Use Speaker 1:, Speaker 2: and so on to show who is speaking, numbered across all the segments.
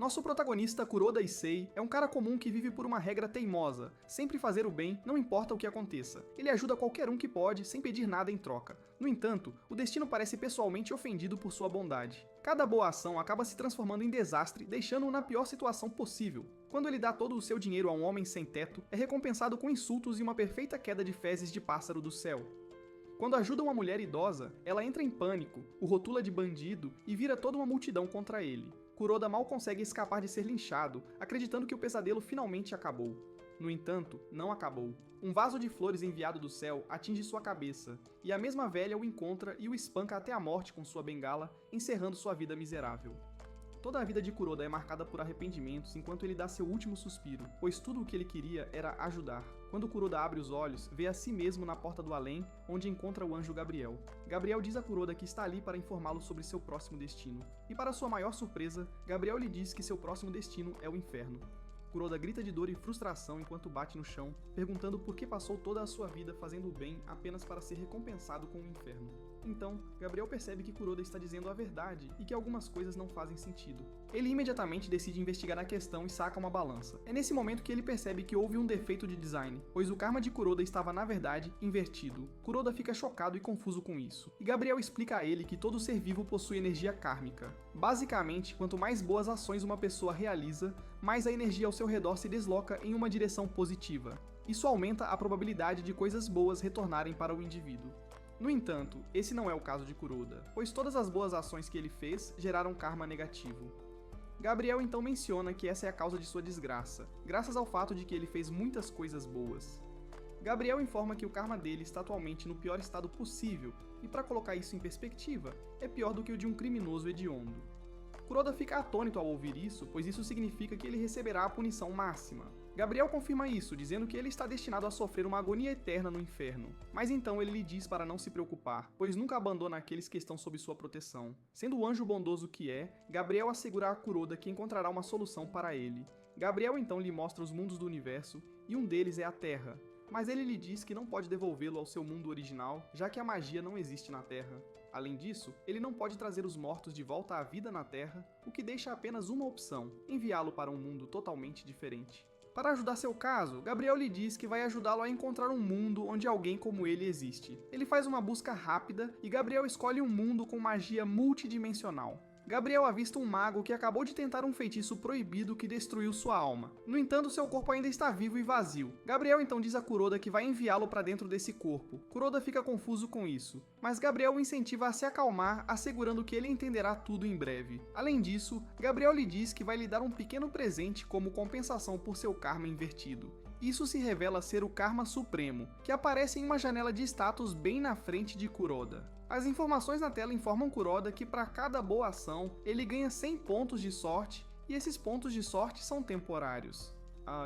Speaker 1: Nosso protagonista, Kuroda Issei, é um cara comum que vive por uma regra teimosa, sempre fazer o bem, não importa o que aconteça. Ele ajuda qualquer um que pode, sem pedir nada em troca. No entanto, o destino parece pessoalmente ofendido por sua bondade. Cada boa ação acaba se transformando em desastre, deixando-o na pior situação possível. Quando ele dá todo o seu dinheiro a um homem sem teto, é recompensado com insultos e uma perfeita queda de fezes de pássaro do céu. Quando ajuda uma mulher idosa, ela entra em pânico, o rotula de bandido e vira toda uma multidão contra ele. Kuroda mal consegue escapar de ser linchado, acreditando que o pesadelo finalmente acabou. No entanto, não acabou. Um vaso de flores enviado do céu atinge sua cabeça, e a mesma velha o encontra e o espanca até a morte com sua bengala, encerrando sua vida miserável. Toda a vida de Kuroda é marcada por arrependimentos enquanto ele dá seu último suspiro, pois tudo o que ele queria era ajudar. Quando Kuroda abre os olhos, vê a si mesmo na porta do além, onde encontra o anjo Gabriel. Gabriel diz a Kuroda que está ali para informá-lo sobre seu próximo destino. E para sua maior surpresa, Gabriel lhe diz que seu próximo destino é o inferno. Kuroda grita de dor e frustração enquanto bate no chão, perguntando por que passou toda a sua vida fazendo o bem apenas para ser recompensado com o inferno. Então, Gabriel percebe que Kuroda está dizendo a verdade e que algumas coisas não fazem sentido. Ele imediatamente decide investigar a questão e saca uma balança. É nesse momento que ele percebe que houve um defeito de design, pois o karma de Kuroda estava, na verdade, invertido. Kuroda fica chocado e confuso com isso, e Gabriel explica a ele que todo ser vivo possui energia kármica. Basicamente, quanto mais boas ações uma pessoa realiza, mais a energia ao seu redor se desloca em uma direção positiva. Isso aumenta a probabilidade de coisas boas retornarem para o indivíduo. No entanto, esse não é o caso de Kuroda, pois todas as boas ações que ele fez geraram karma negativo. Gabriel então menciona que essa é a causa de sua desgraça, graças ao fato de que ele fez muitas coisas boas. Gabriel informa que o karma dele está atualmente no pior estado possível, e para colocar isso em perspectiva, é pior do que o de um criminoso hediondo. Kuroda fica atônito ao ouvir isso, pois isso significa que ele receberá a punição máxima. Gabriel confirma isso, dizendo que ele está destinado a sofrer uma agonia eterna no inferno. Mas então ele lhe diz para não se preocupar, pois nunca abandona aqueles que estão sob sua proteção. Sendo o anjo bondoso que é, Gabriel assegura a Kuroda que encontrará uma solução para ele. Gabriel então lhe mostra os mundos do universo, e um deles é a Terra. Mas ele lhe diz que não pode devolvê-lo ao seu mundo original, já que a magia não existe na Terra. Além disso, ele não pode trazer os mortos de volta à vida na Terra, o que deixa apenas uma opção: enviá-lo para um mundo totalmente diferente. Para ajudar seu caso, Gabriel lhe diz que vai ajudá-lo a encontrar um mundo onde alguém como ele existe. Ele faz uma busca rápida e Gabriel escolhe um mundo com magia multidimensional. Gabriel avista um mago que acabou de tentar um feitiço proibido que destruiu sua alma. No entanto, seu corpo ainda está vivo e vazio. Gabriel então diz a Kuroda que vai enviá-lo para dentro desse corpo. Kuroda fica confuso com isso, mas Gabriel o incentiva a se acalmar, assegurando que ele entenderá tudo em breve. Além disso, Gabriel lhe diz que vai lhe dar um pequeno presente como compensação por seu karma invertido. Isso se revela ser o Karma Supremo, que aparece em uma janela de status bem na frente de Kuroda. As informações na tela informam Kuroda que para cada boa ação, ele ganha 100 pontos de sorte, e esses pontos de sorte são temporários.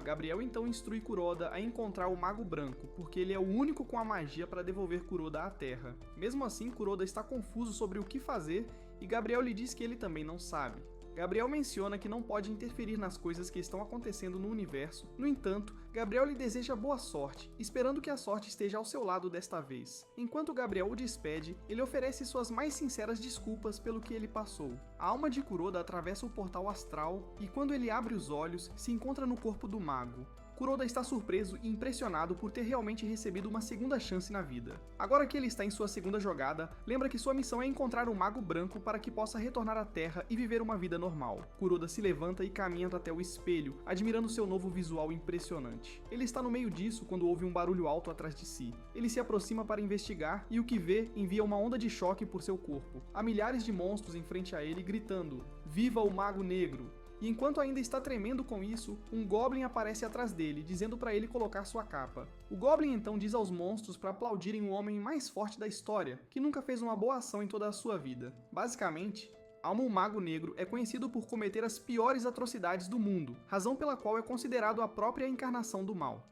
Speaker 1: Gabriel então instrui Kuroda a encontrar o Mago Branco, porque ele é o único com a magia para devolver Kuroda à Terra. Mesmo assim, Kuroda está confuso sobre o que fazer, e Gabriel lhe diz que ele também não sabe. Gabriel menciona que não pode interferir nas coisas que estão acontecendo no universo. No entanto, Gabriel lhe deseja boa sorte, esperando que a sorte esteja ao seu lado desta vez. Enquanto Gabriel o despede, ele oferece suas mais sinceras desculpas pelo que ele passou. A alma de Kuroda atravessa o portal astral e, quando ele abre os olhos, se encontra no corpo do mago. Kuroda está surpreso e impressionado por ter realmente recebido uma segunda chance na vida. Agora que ele está em sua segunda jogada, lembra que sua missão é encontrar o Mago Branco para que possa retornar à Terra e viver uma vida normal. Kuroda se levanta e caminha até o espelho, admirando seu novo visual impressionante. Ele está no meio disso quando ouve um barulho alto atrás de si. Ele se aproxima para investigar e o que vê envia uma onda de choque por seu corpo. Há milhares de monstros em frente a ele gritando: "Viva o Mago Negro!" E enquanto ainda está tremendo com isso, um Goblin aparece atrás dele, dizendo para ele colocar sua capa. O Goblin então diz aos monstros para aplaudirem o homem mais forte da história, que nunca fez uma boa ação em toda a sua vida. Basicamente, Almo o Mago Negro é conhecido por cometer as piores atrocidades do mundo, razão pela qual é considerado a própria encarnação do mal.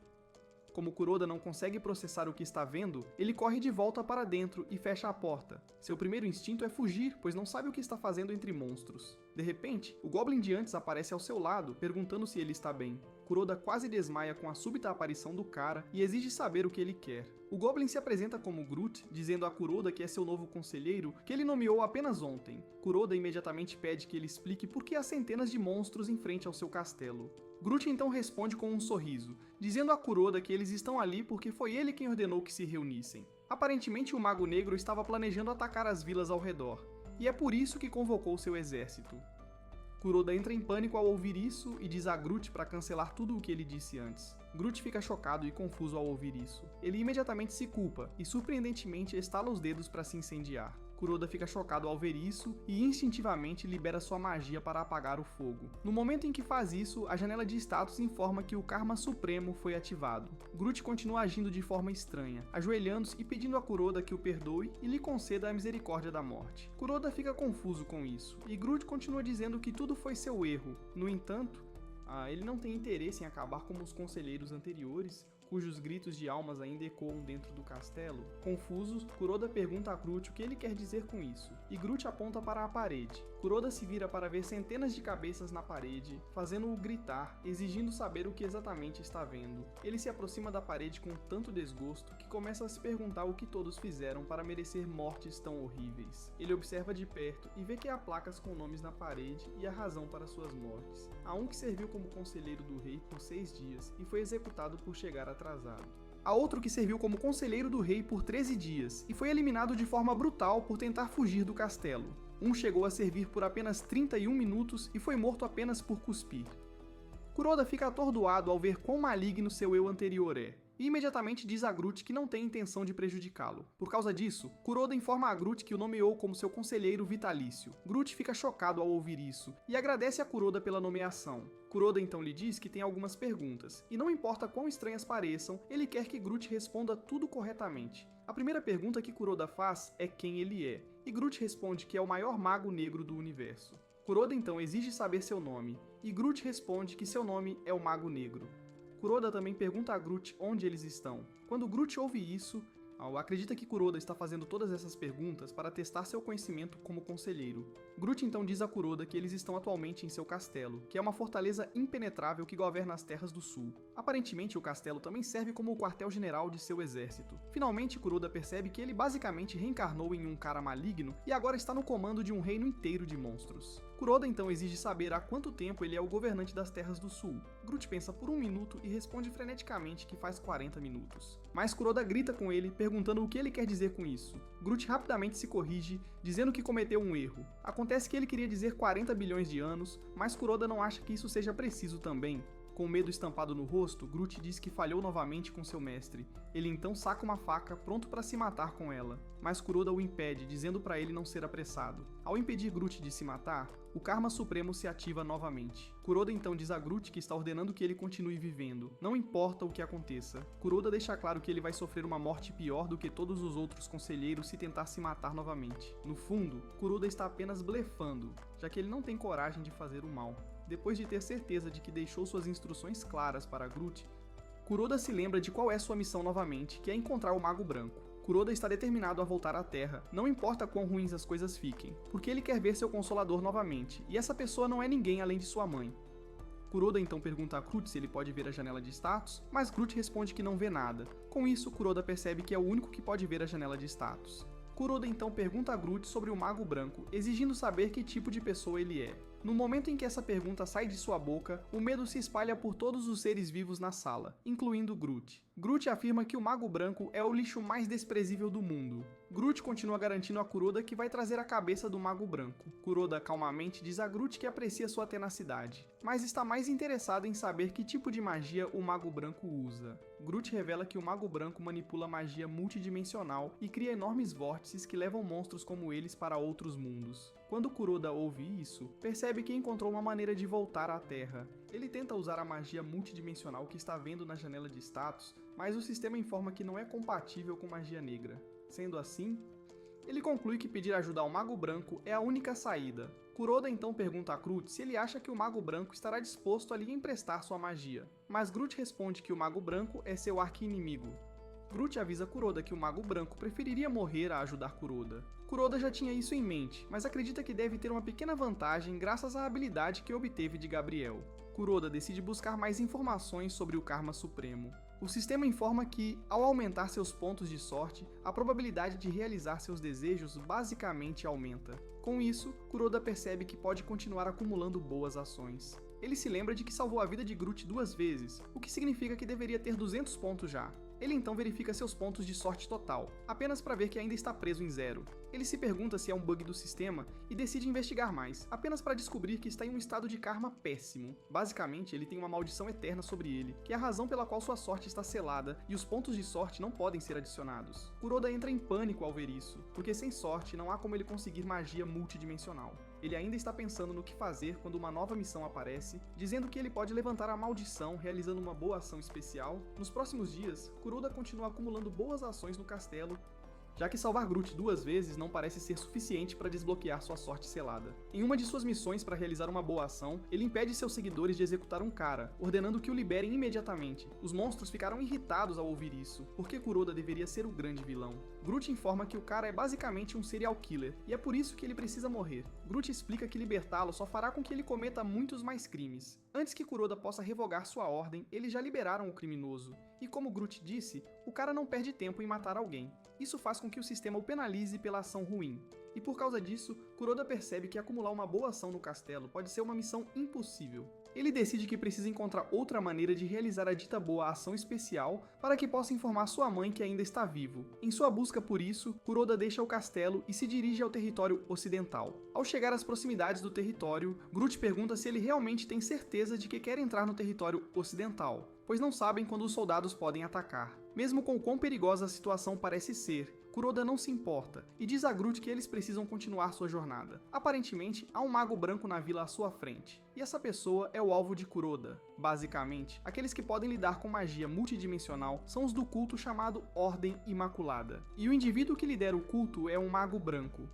Speaker 1: Como Kuroda não consegue processar o que está vendo, ele corre de volta para dentro e fecha a porta. Seu primeiro instinto é fugir, pois não sabe o que está fazendo entre monstros. De repente, o Goblin de antes aparece ao seu lado, perguntando se ele está bem. Kuroda quase desmaia com a súbita aparição do cara e exige saber o que ele quer. O Goblin se apresenta como Groot, dizendo a Kuroda que é seu novo conselheiro, que ele nomeou apenas ontem. Kuroda imediatamente pede que ele explique por que há centenas de monstros em frente ao seu castelo. Groot então responde com um sorriso, dizendo a Kuroda que eles estão ali porque foi ele quem ordenou que se reunissem. Aparentemente o Mago Negro estava planejando atacar as vilas ao redor, e é por isso que convocou seu exército. Kuroda entra em pânico ao ouvir isso e diz a Groot para cancelar tudo o que ele disse antes. Groot fica chocado e confuso ao ouvir isso. Ele imediatamente se culpa e surpreendentemente estala os dedos para se incendiar. Kuroda fica chocado ao ver isso e instintivamente libera sua magia para apagar o fogo. No momento em que faz isso, a janela de status informa que o Karma Supremo foi ativado. Groot continua agindo de forma estranha, ajoelhando-se e pedindo a Kuroda que o perdoe e lhe conceda a misericórdia da morte. Kuroda fica confuso com isso, e Groot continua dizendo que tudo foi seu erro. No entanto, ele não tem interesse em acabar como os conselheiros anteriores, cujos gritos de almas ainda ecoam dentro do castelo. Confusos, Kuroda pergunta a Groot o que ele quer dizer com isso, e Groot aponta para a parede. Kuroda se vira para ver centenas de cabeças na parede, fazendo-o gritar, exigindo saber o que exatamente está vendo. Ele se aproxima da parede com tanto desgosto que começa a se perguntar o que todos fizeram para merecer mortes tão horríveis. Ele observa de perto e vê que há placas com nomes na parede e a razão para suas mortes. Há um que serviu como conselheiro do rei por 6 dias e foi executado por chegar atrasado. Há outro que serviu como conselheiro do rei por 13 dias e foi eliminado de forma brutal por tentar fugir do castelo. Um chegou a servir por apenas 31 minutos e foi morto apenas por cuspir. Kuroda fica atordoado ao ver quão maligno seu eu anterior é, e imediatamente diz a Groot que não tem intenção de prejudicá-lo. Por causa disso, Kuroda informa a Groot que o nomeou como seu conselheiro vitalício. Groot fica chocado ao ouvir isso, e agradece a Kuroda pela nomeação. Kuroda então lhe diz que tem algumas perguntas, e não importa quão estranhas pareçam, ele quer que Groot responda tudo corretamente. A primeira pergunta que Kuroda faz é quem ele é, e Groot responde que é o maior mago negro do universo. Kuroda então exige saber seu nome, e Groot responde que seu nome é o Mago Negro. Kuroda também pergunta a Groot onde eles estão. Quando Groot ouve isso, acredita que Kuroda está fazendo todas essas perguntas para testar seu conhecimento como conselheiro. Groot então diz a Kuroda que eles estão atualmente em seu castelo, que é uma fortaleza impenetrável que governa as Terras do Sul. Aparentemente, o castelo também serve como o quartel-general de seu exército. Finalmente, Kuroda percebe que ele basicamente reencarnou em um cara maligno e agora está no comando de um reino inteiro de monstros. Kuroda então exige saber há quanto tempo ele é o governante das Terras do Sul. Groot pensa por 1 minuto e responde freneticamente que faz 40 minutos. Mas Kuroda grita com ele, perguntando o que ele quer dizer com isso. Groot rapidamente se corrige, dizendo que cometeu um erro. Acontece que ele queria dizer 40 bilhões de anos, mas Kuroda não acha que isso seja preciso também. Com medo estampado no rosto, Groot diz que falhou novamente com seu mestre. Ele então saca uma faca, pronto para se matar com ela, mas Kuroda o impede, dizendo para ele não ser apressado. Ao impedir Groot de se matar, o Karma Supremo se ativa novamente. Kuroda então diz a Groot que está ordenando que ele continue vivendo, não importa o que aconteça. Kuroda deixa claro que ele vai sofrer uma morte pior do que todos os outros conselheiros se tentar se matar novamente. No fundo, Kuroda está apenas blefando, já que ele não tem coragem de fazer o mal. Depois de ter certeza de que deixou suas instruções claras para Groot, Kuroda se lembra de qual é sua missão novamente, que é encontrar o Mago Branco. Kuroda está determinado a voltar à Terra, não importa quão ruins as coisas fiquem, porque ele quer ver seu Consolador novamente, e essa pessoa não é ninguém além de sua mãe. Kuroda então pergunta a Groot se ele pode ver a janela de status, mas Groot responde que não vê nada. Com isso, Kuroda percebe que é o único que pode ver a janela de status. Kuroda então pergunta a Groot sobre o Mago Branco, exigindo saber que tipo de pessoa ele é. No momento em que essa pergunta sai de sua boca, o medo se espalha por todos os seres vivos na sala, incluindo Groot. Groot afirma que o Mago Branco é o lixo mais desprezível do mundo. Groot continua garantindo a Kuroda que vai trazer a cabeça do Mago Branco. Kuroda calmamente diz a Groot que aprecia sua tenacidade, mas está mais interessado em saber que tipo de magia o Mago Branco usa. Groot revela que o Mago Branco manipula magia multidimensional e cria enormes vórtices que levam monstros como eles para outros mundos. Quando Kuroda ouve isso, percebe que encontrou uma maneira de voltar à Terra. Ele tenta usar a magia multidimensional que está vendo na janela de status, mas o sistema informa que não é compatível com magia negra. Sendo assim, ele conclui que pedir ajuda ao Mago Branco é a única saída. Kuroda então pergunta a Groot se ele acha que o Mago Branco estará disposto a lhe emprestar sua magia, mas Groot responde que o Mago Branco é seu arqui-inimigo. Groot avisa Kuroda que o Mago Branco preferiria morrer a ajudar Kuroda. Kuroda já tinha isso em mente, mas acredita que deve ter uma pequena vantagem graças à habilidade que obteve de Gabriel. Kuroda decide buscar mais informações sobre o Karma Supremo. O sistema informa que, ao aumentar seus pontos de sorte, a probabilidade de realizar seus desejos basicamente aumenta. Com isso, Kuroda percebe que pode continuar acumulando boas ações. Ele se lembra de que salvou a vida de Groot 2 vezes, o que significa que deveria ter 200 pontos já. Ele então verifica seus pontos de sorte total, apenas para ver que ainda está preso em 0. Ele se pergunta se é um bug do sistema e decide investigar mais, apenas para descobrir que está em um estado de karma péssimo. Basicamente, ele tem uma maldição eterna sobre ele, que é a razão pela qual sua sorte está selada e os pontos de sorte não podem ser adicionados. Kuroda entra em pânico ao ver isso, porque sem sorte não há como ele conseguir magia multidimensional. Ele ainda está pensando no que fazer quando uma nova missão aparece, dizendo que ele pode levantar a maldição realizando uma boa ação especial. Nos próximos dias, Kuroda continua acumulando boas ações no castelo, já que salvar Groot 2 vezes não parece ser suficiente para desbloquear sua sorte selada. Em uma de suas missões para realizar uma boa ação, ele impede seus seguidores de executar um cara, ordenando que o liberem imediatamente. Os monstros ficaram irritados ao ouvir isso, porque Kuroda deveria ser o grande vilão. Groot informa que o cara é basicamente um serial killer, e é por isso que ele precisa morrer. Groot explica que libertá-lo só fará com que ele cometa muitos mais crimes. Antes que Kuroda possa revogar sua ordem, eles já liberaram o criminoso. E como Groot disse, o cara não perde tempo em matar alguém. Isso faz com que o sistema o penalize pela ação ruim. E por causa disso, Kuroda percebe que acumular uma boa ação no castelo pode ser uma missão impossível. Ele decide que precisa encontrar outra maneira de realizar a dita boa ação especial para que possa informar sua mãe que ainda está vivo. Em sua busca por isso, Kuroda deixa o castelo e se dirige ao território ocidental. Ao chegar às proximidades do território, Groot pergunta se ele realmente tem certeza de que quer entrar no território ocidental, pois não sabem quando os soldados podem atacar. Mesmo com o quão perigosa a situação parece ser, Kuroda não se importa e diz a Groot que eles precisam continuar sua jornada. Aparentemente, há um mago branco na vila à sua frente, e essa pessoa é o alvo de Kuroda. Basicamente, aqueles que podem lidar com magia multidimensional são os do culto chamado Ordem Imaculada, e o indivíduo que lidera o culto é um mago branco.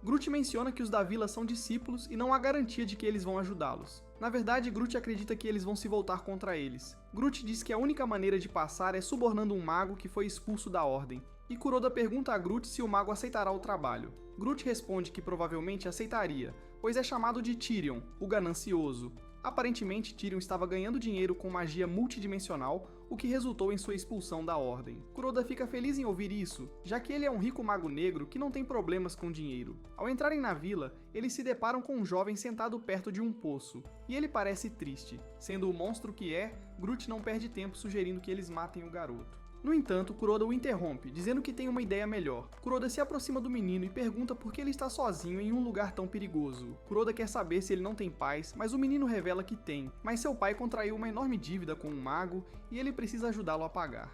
Speaker 1: Groot menciona que os da vila são discípulos e não há garantia de que eles vão ajudá-los. Na verdade, Groot acredita que eles vão se voltar contra eles. Groot diz que a única maneira de passar é subornando um mago que foi expulso da Ordem, e Kuroda pergunta a Groot se o mago aceitará o trabalho. Groot responde que provavelmente aceitaria, pois é chamado de Tyrion, o ganancioso. Aparentemente, Tyrion estava ganhando dinheiro com magia multidimensional, o que resultou em sua expulsão da Ordem. Kuroda fica feliz em ouvir isso, já que ele é um rico mago negro que não tem problemas com dinheiro. Ao entrarem na vila, eles se deparam com um jovem sentado perto de um poço, e ele parece triste. Sendo o monstro que é, Groot não perde tempo sugerindo que eles matem o garoto. No entanto, Kuroda o interrompe, dizendo que tem uma ideia melhor. Kuroda se aproxima do menino e pergunta por que ele está sozinho em um lugar tão perigoso. Kuroda quer saber se ele não tem pais, mas o menino revela que tem, mas seu pai contraiu uma enorme dívida com um mago e ele precisa ajudá-lo a pagar.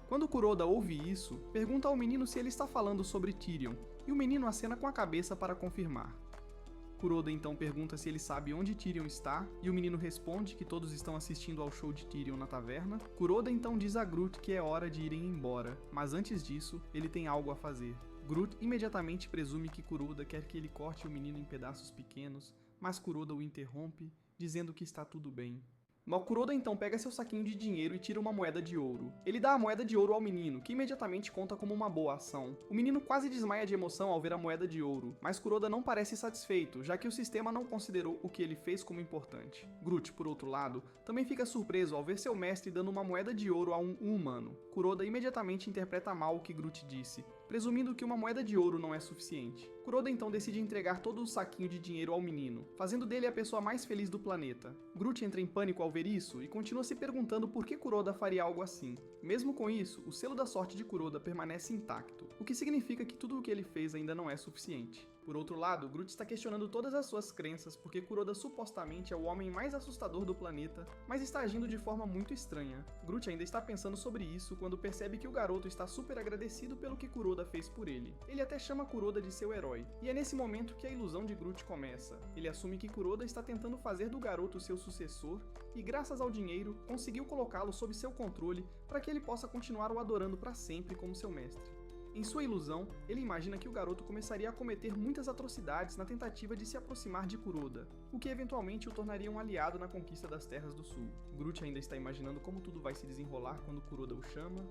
Speaker 1: Quando Kuroda ouve isso, pergunta ao menino se ele está falando sobre Tyrion, e o menino acena com a cabeça para confirmar. Kuroda então pergunta se ele sabe onde Tyrion está, e o menino responde que todos estão assistindo ao show de Tyrion na taverna. Kuroda então diz a Groot que é hora de irem embora, mas antes disso, ele tem algo a fazer. Groot imediatamente presume que Kuroda quer que ele corte o menino em pedaços pequenos, mas Kuroda o interrompe, dizendo que está tudo bem. Kuroda então pega seu saquinho de dinheiro e tira uma moeda de ouro. Ele dá a moeda de ouro ao menino, que imediatamente conta como uma boa ação. O menino quase desmaia de emoção ao ver a moeda de ouro, mas Kuroda não parece satisfeito, já que o sistema não considerou o que ele fez como importante. Groot, por outro lado, também fica surpreso ao ver seu mestre dando uma moeda de ouro a um humano. Kuroda imediatamente interpreta mal o que Groot disse, presumindo que uma moeda de ouro não é suficiente. Kuroda então decide entregar todo o saquinho de dinheiro ao menino, fazendo dele a pessoa mais feliz do planeta. Groot entra em pânico ao ver isso e continua se perguntando por que Kuroda faria algo assim. Mesmo com isso, o selo da sorte de Kuroda permanece intacto, o que significa que tudo o que ele fez ainda não é suficiente. Por outro lado, Groot está questionando todas as suas crenças porque Kuroda supostamente é o homem mais assustador do planeta, mas está agindo de forma muito estranha. Groot ainda está pensando sobre isso quando percebe que o garoto está super agradecido pelo que Kuroda fez por ele. Ele até chama Kuroda de seu herói, e é nesse momento que a ilusão de Groot começa. Ele assume que Kuroda está tentando fazer do garoto seu sucessor e, graças ao dinheiro, conseguiu colocá-lo sob seu controle para que ele possa continuar o adorando para sempre como seu mestre. Em sua ilusão, ele imagina que o garoto começaria a cometer muitas atrocidades na tentativa de se aproximar de Kuroda, o que eventualmente o tornaria um aliado na conquista das Terras do Sul. Groot ainda está imaginando como tudo vai se desenrolar quando Kuroda o chama,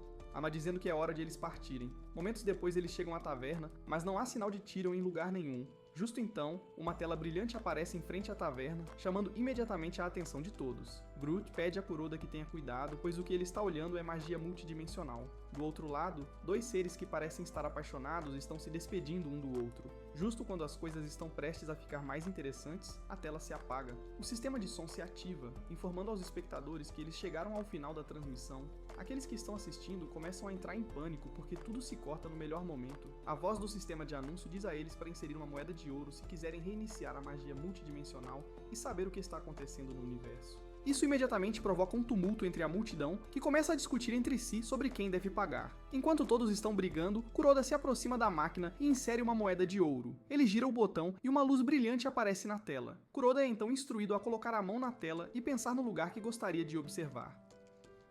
Speaker 1: dizendo que é hora de eles partirem. Momentos depois eles chegam à taverna, mas não há sinal de Tyrion em lugar nenhum. Justo então, uma tela brilhante aparece em frente à taverna, chamando imediatamente a atenção de todos. Groot pede a Kuroda que tenha cuidado, pois o que ele está olhando é magia multidimensional. Do outro lado, dois seres que parecem estar apaixonados estão se despedindo um do outro. Justo quando as coisas estão prestes a ficar mais interessantes, a tela se apaga. O sistema de som se ativa, informando aos espectadores que eles chegaram ao final da transmissão. Aqueles que estão assistindo começam a entrar em pânico porque tudo se corta no melhor momento. A voz do sistema de anúncio diz a eles para inserir uma moeda de ouro se quiserem reiniciar a magia multidimensional e saber o que está acontecendo no universo. Isso imediatamente provoca um tumulto entre a multidão, que começa a discutir entre si sobre quem deve pagar. Enquanto todos estão brigando, Kuroda se aproxima da máquina e insere uma moeda de ouro. Ele gira o botão e uma luz brilhante aparece na tela. Kuroda é então instruído a colocar a mão na tela e pensar no lugar que gostaria de observar.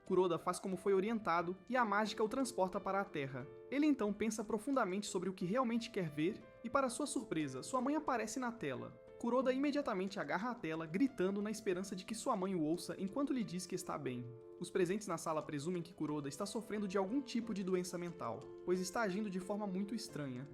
Speaker 1: Kuroda faz como foi orientado e a mágica o transporta para a Terra. Ele então pensa profundamente sobre o que realmente quer ver e, para sua surpresa, sua mãe aparece na tela. Kuroda imediatamente agarra a tela, gritando na esperança de que sua mãe o ouça enquanto lhe diz que está bem. Os presentes na sala presumem que Kuroda está sofrendo de algum tipo de doença mental, pois está agindo de forma muito estranha.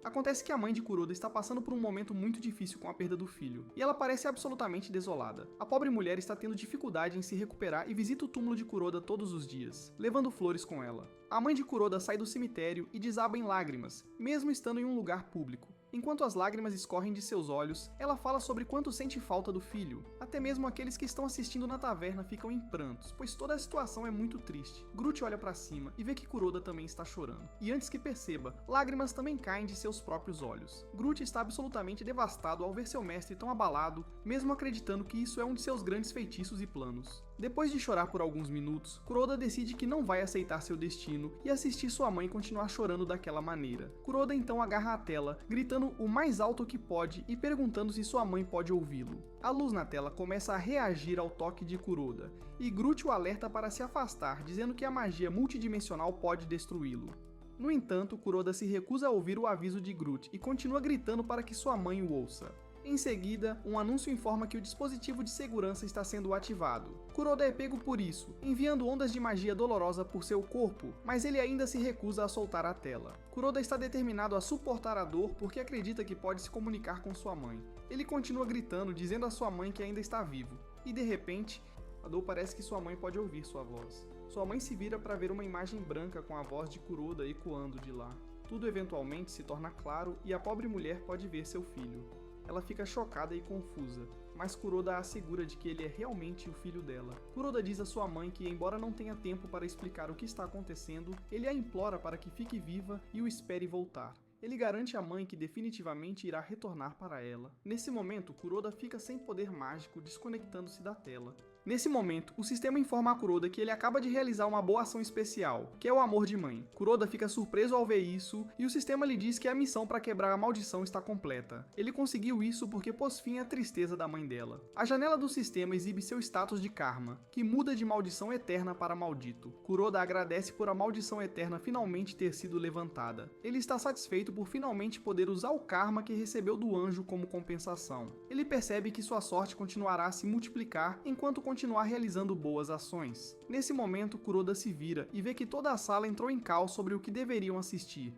Speaker 1: Acontece que a mãe de Kuroda está passando por um momento muito difícil com a perda do filho, e ela parece absolutamente desolada. A pobre mulher está tendo dificuldade em se recuperar e visita o túmulo de Kuroda todos os dias, levando flores com ela. A mãe de Kuroda sai do cemitério e desaba em lágrimas, mesmo estando em um lugar público. Enquanto as lágrimas escorrem de seus olhos, ela fala sobre quanto sente falta do filho. Até mesmo aqueles que estão assistindo na taverna ficam em prantos, pois toda a situação é muito triste. Groot olha para cima e vê que Kuroda também está chorando. E antes que perceba, lágrimas também caem de seus próprios olhos. Groot está absolutamente devastado ao ver seu mestre tão abalado, mesmo acreditando que isso é um de seus grandes feitiços e planos. Depois de chorar por alguns minutos, Kuroda decide que não vai aceitar seu destino e assistir sua mãe continuar chorando daquela maneira. Kuroda então agarra a tela, gritando o mais alto que pode e perguntando se sua mãe pode ouvi-lo. A luz na tela começa a reagir ao toque de Kuroda, e Groot o alerta para se afastar, dizendo que a magia multidimensional pode destruí-lo. No entanto, Kuroda se recusa a ouvir o aviso de Groot e continua gritando para que sua mãe o ouça. Em seguida, um anúncio informa que o dispositivo de segurança está sendo ativado. Kuroda é pego por isso, enviando ondas de magia dolorosa por seu corpo, mas ele ainda se recusa a soltar a tela. Kuroda está determinado a suportar a dor porque acredita que pode se comunicar com sua mãe. Ele continua gritando, dizendo à sua mãe que ainda está vivo, e de repente, a dor parece que sua mãe pode ouvir sua voz. Sua mãe se vira para ver uma imagem branca com a voz de Kuroda ecoando de lá. Tudo eventualmente se torna claro e a pobre mulher pode ver seu filho. Ela fica chocada e confusa, mas Kuroda a assegura de que ele é realmente o filho dela. Kuroda diz à sua mãe que, embora não tenha tempo para explicar o que está acontecendo, ele a implora para que fique viva e o espere voltar. Ele garante à mãe que definitivamente irá retornar para ela. Nesse momento, Kuroda fica sem poder mágico, desconectando-se da tela. Nesse momento, o sistema informa a Kuroda que ele acaba de realizar uma boa ação especial, que é o amor de mãe. Kuroda fica surpreso ao ver isso, e o sistema lhe diz que a missão para quebrar a maldição está completa. Ele conseguiu isso porque pôs fim à tristeza da mãe dela. A janela do sistema exibe seu status de karma, que muda de maldição eterna para maldito. Kuroda agradece por a maldição eterna finalmente ter sido levantada. Ele está satisfeito por finalmente poder usar o karma que recebeu do anjo como compensação. Ele percebe que sua sorte continuará a se multiplicar enquanto continuar realizando boas ações. Nesse momento, Kuroda se vira e vê que toda a sala entrou em caos sobre o que deveriam assistir.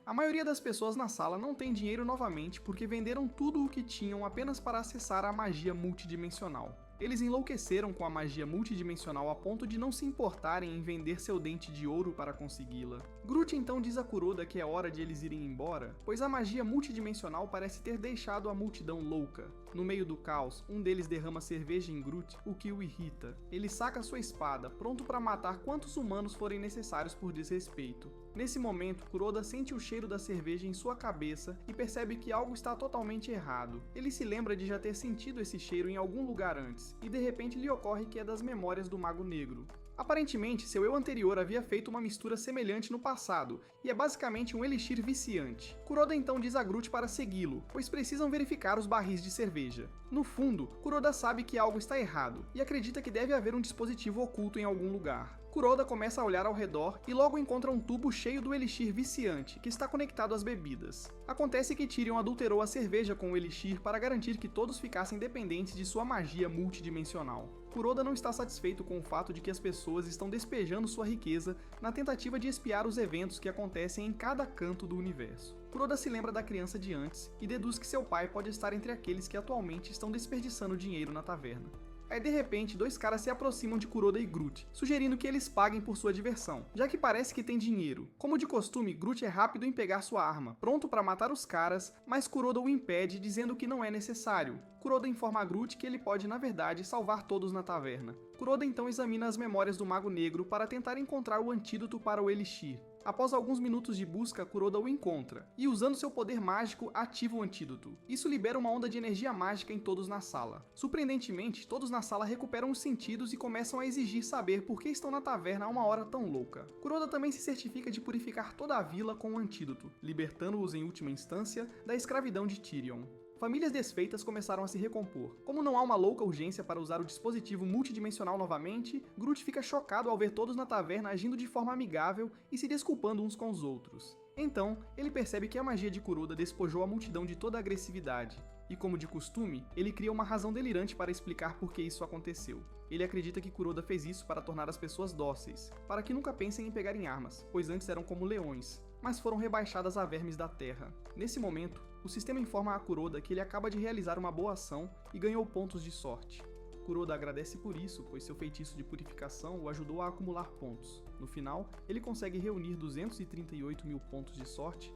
Speaker 1: A maioria das pessoas na sala não tem dinheiro novamente porque venderam tudo o que tinham apenas para acessar a magia multidimensional. Eles enlouqueceram com a magia multidimensional a ponto de não se importarem em vender seu dente de ouro para consegui-la. Groot então diz a Kuroda que é hora de eles irem embora, pois a magia multidimensional parece ter deixado a multidão louca. No meio do caos, um deles derrama cerveja em Groot, o que o irrita. Ele saca sua espada, pronto para matar quantos humanos forem necessários por desrespeito. Nesse momento, Kuroda sente o cheiro da cerveja em sua cabeça e percebe que algo está totalmente errado. Ele se lembra de já ter sentido esse cheiro em algum lugar antes, e de repente lhe ocorre que é das memórias do Mago Negro. Aparentemente, seu eu anterior havia feito uma mistura semelhante no passado, e é basicamente um elixir viciante. Kuroda então diz a Groot para segui-lo, pois precisam verificar os barris de cerveja. No fundo, Kuroda sabe que algo está errado, e acredita que deve haver um dispositivo oculto em algum lugar. Kuroda começa a olhar ao redor e logo encontra um tubo cheio do elixir viciante, que está conectado às bebidas. Acontece que Tyrion adulterou a cerveja com o elixir para garantir que todos ficassem dependentes de sua magia multidimensional. Kuroda não está satisfeito com o fato de que as pessoas estão despejando sua riqueza na tentativa de espiar os eventos que acontecem em cada canto do universo. Kuroda se lembra da criança de antes e deduz que seu pai pode estar entre aqueles que atualmente estão desperdiçando dinheiro na taverna. Aí de repente, dois caras se aproximam de Kuroda e Groot, sugerindo que eles paguem por sua diversão, já que parece que tem dinheiro. Como de costume, Groot é rápido em pegar sua arma, pronto para matar os caras, mas Kuroda o impede, dizendo que não é necessário. Kuroda informa a Groot que ele pode, na verdade, salvar todos na taverna. Kuroda então examina as memórias do Mago Negro para tentar encontrar o antídoto para o Elixir. Após alguns minutos de busca, Kuroda o encontra, e usando seu poder mágico, ativa o antídoto. Isso libera uma onda de energia mágica em todos na sala. Surpreendentemente, todos na sala recuperam os sentidos e começam a exigir saber por que estão na taverna a uma hora tão louca. Kuroda também se certifica de purificar toda a vila com o antídoto, libertando-os em última instância da escravidão de Tyrion. Famílias desfeitas começaram a se recompor. Como não há uma louca urgência para usar o dispositivo multidimensional novamente, Groot fica chocado ao ver todos na taverna agindo de forma amigável e se desculpando uns com os outros. Então, ele percebe que a magia de Kuroda despojou a multidão de toda a agressividade. E como de costume, ele cria uma razão delirante para explicar por que isso aconteceu. Ele acredita que Kuroda fez isso para tornar as pessoas dóceis, para que nunca pensem em pegar em armas, pois antes eram como leões, mas foram rebaixadas a vermes da terra. Nesse momento, o sistema informa a Kuroda que ele acaba de realizar uma boa ação e ganhou pontos de sorte. Kuroda agradece por isso, pois seu feitiço de purificação o ajudou a acumular pontos. No final, ele consegue reunir 238 mil pontos de sorte,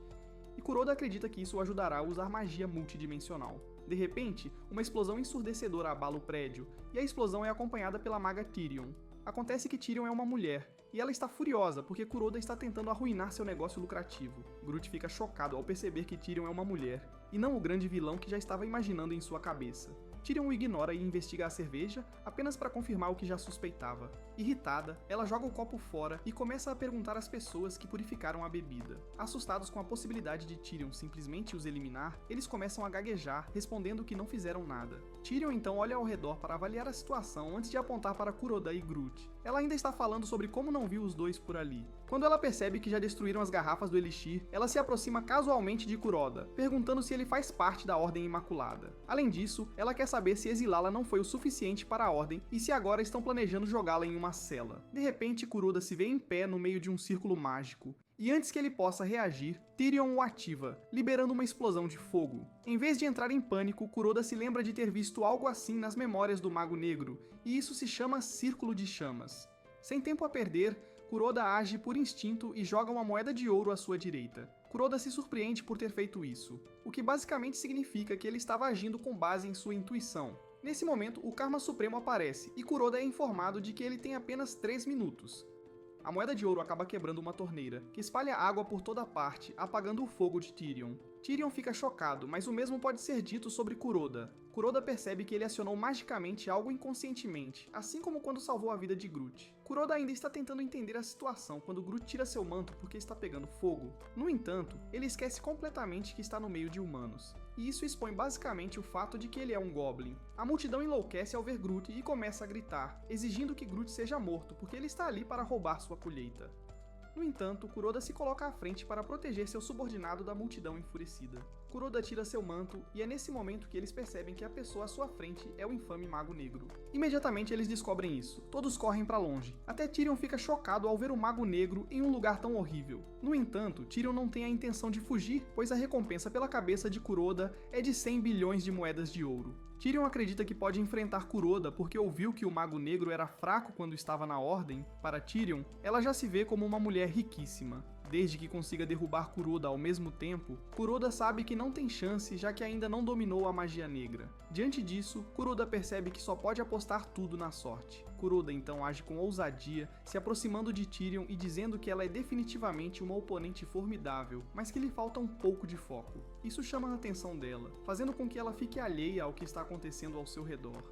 Speaker 1: e Kuroda acredita que isso o ajudará a usar magia multidimensional. De repente, uma explosão ensurdecedora abala o prédio, e a explosão é acompanhada pela maga Tyrion. Acontece que Tyrion é uma mulher, e ela está furiosa porque Kuroda está tentando arruinar seu negócio lucrativo. Groot fica chocado ao perceber que Tyrion é uma mulher, e não o grande vilão que já estava imaginando em sua cabeça. Tyrion o ignora e investiga a cerveja apenas para confirmar o que já suspeitava. Irritada, ela joga o copo fora e começa a perguntar às pessoas que purificaram a bebida. Assustados com a possibilidade de Tyrion simplesmente os eliminar, eles começam a gaguejar, respondendo que não fizeram nada. Tyrion então olha ao redor para avaliar a situação antes de apontar para Kuroda e Groot. Ela ainda está falando sobre como não viu os dois por ali. Quando ela percebe que já destruíram as garrafas do Elixir, ela se aproxima casualmente de Kuroda, perguntando se ele faz parte da Ordem Imaculada. Além disso, ela quer saber se exilá-la não foi o suficiente para a Ordem e se agora estão planejando jogá-la em uma cela. De repente, Kuroda se vê em pé no meio de um círculo mágico. E antes que ele possa reagir, Tyrion o ativa, liberando uma explosão de fogo. Em vez de entrar em pânico, Kuroda se lembra de ter visto algo assim nas memórias do Mago Negro, e isso se chama Círculo de Chamas. Sem tempo a perder, Kuroda age por instinto e joga uma moeda de ouro à sua direita. Kuroda se surpreende por ter feito isso, o que basicamente significa que ele estava agindo com base em sua intuição. Nesse momento, o Karma Supremo aparece, e Kuroda é informado de que ele tem apenas 3 minutos. A moeda de ouro acaba quebrando uma torneira, que espalha água por toda parte, apagando o fogo de Tyrion. Tyrion fica chocado, mas o mesmo pode ser dito sobre Kuroda. Kuroda percebe que ele acionou magicamente algo inconscientemente, assim como quando salvou a vida de Groot. Kuroda ainda está tentando entender a situação quando Groot tira seu manto porque está pegando fogo. No entanto, ele esquece completamente que está no meio de humanos. E isso expõe basicamente o fato de que ele é um Goblin. A multidão enlouquece ao ver Groot e começa a gritar, exigindo que Groot seja morto porque ele está ali para roubar sua colheita. No entanto, Kuroda se coloca à frente para proteger seu subordinado da multidão enfurecida. Kuroda tira seu manto e é nesse momento que eles percebem que a pessoa à sua frente é o infame Mago Negro. Imediatamente eles descobrem isso, todos correm para longe, até Tyrion fica chocado ao ver o Mago Negro em um lugar tão horrível. No entanto, Tyrion não tem a intenção de fugir, pois a recompensa pela cabeça de Kuroda é de 100 bilhões de moedas de ouro. Tyrion acredita que pode enfrentar Kuroda porque ouviu que o Mago Negro era fraco quando estava na Ordem. Para Tyrion, ela já se vê como uma mulher riquíssima. Desde que consiga derrubar Kuroda ao mesmo tempo, Kuroda sabe que não tem chance já que ainda não dominou a magia negra. Diante disso, Kuroda percebe que só pode apostar tudo na sorte. Kuroda então age com ousadia, se aproximando de Tyrion e dizendo que ela é definitivamente uma oponente formidável, mas que lhe falta um pouco de foco. Isso chama a atenção dela, fazendo com que ela fique alheia ao que está acontecendo ao seu redor.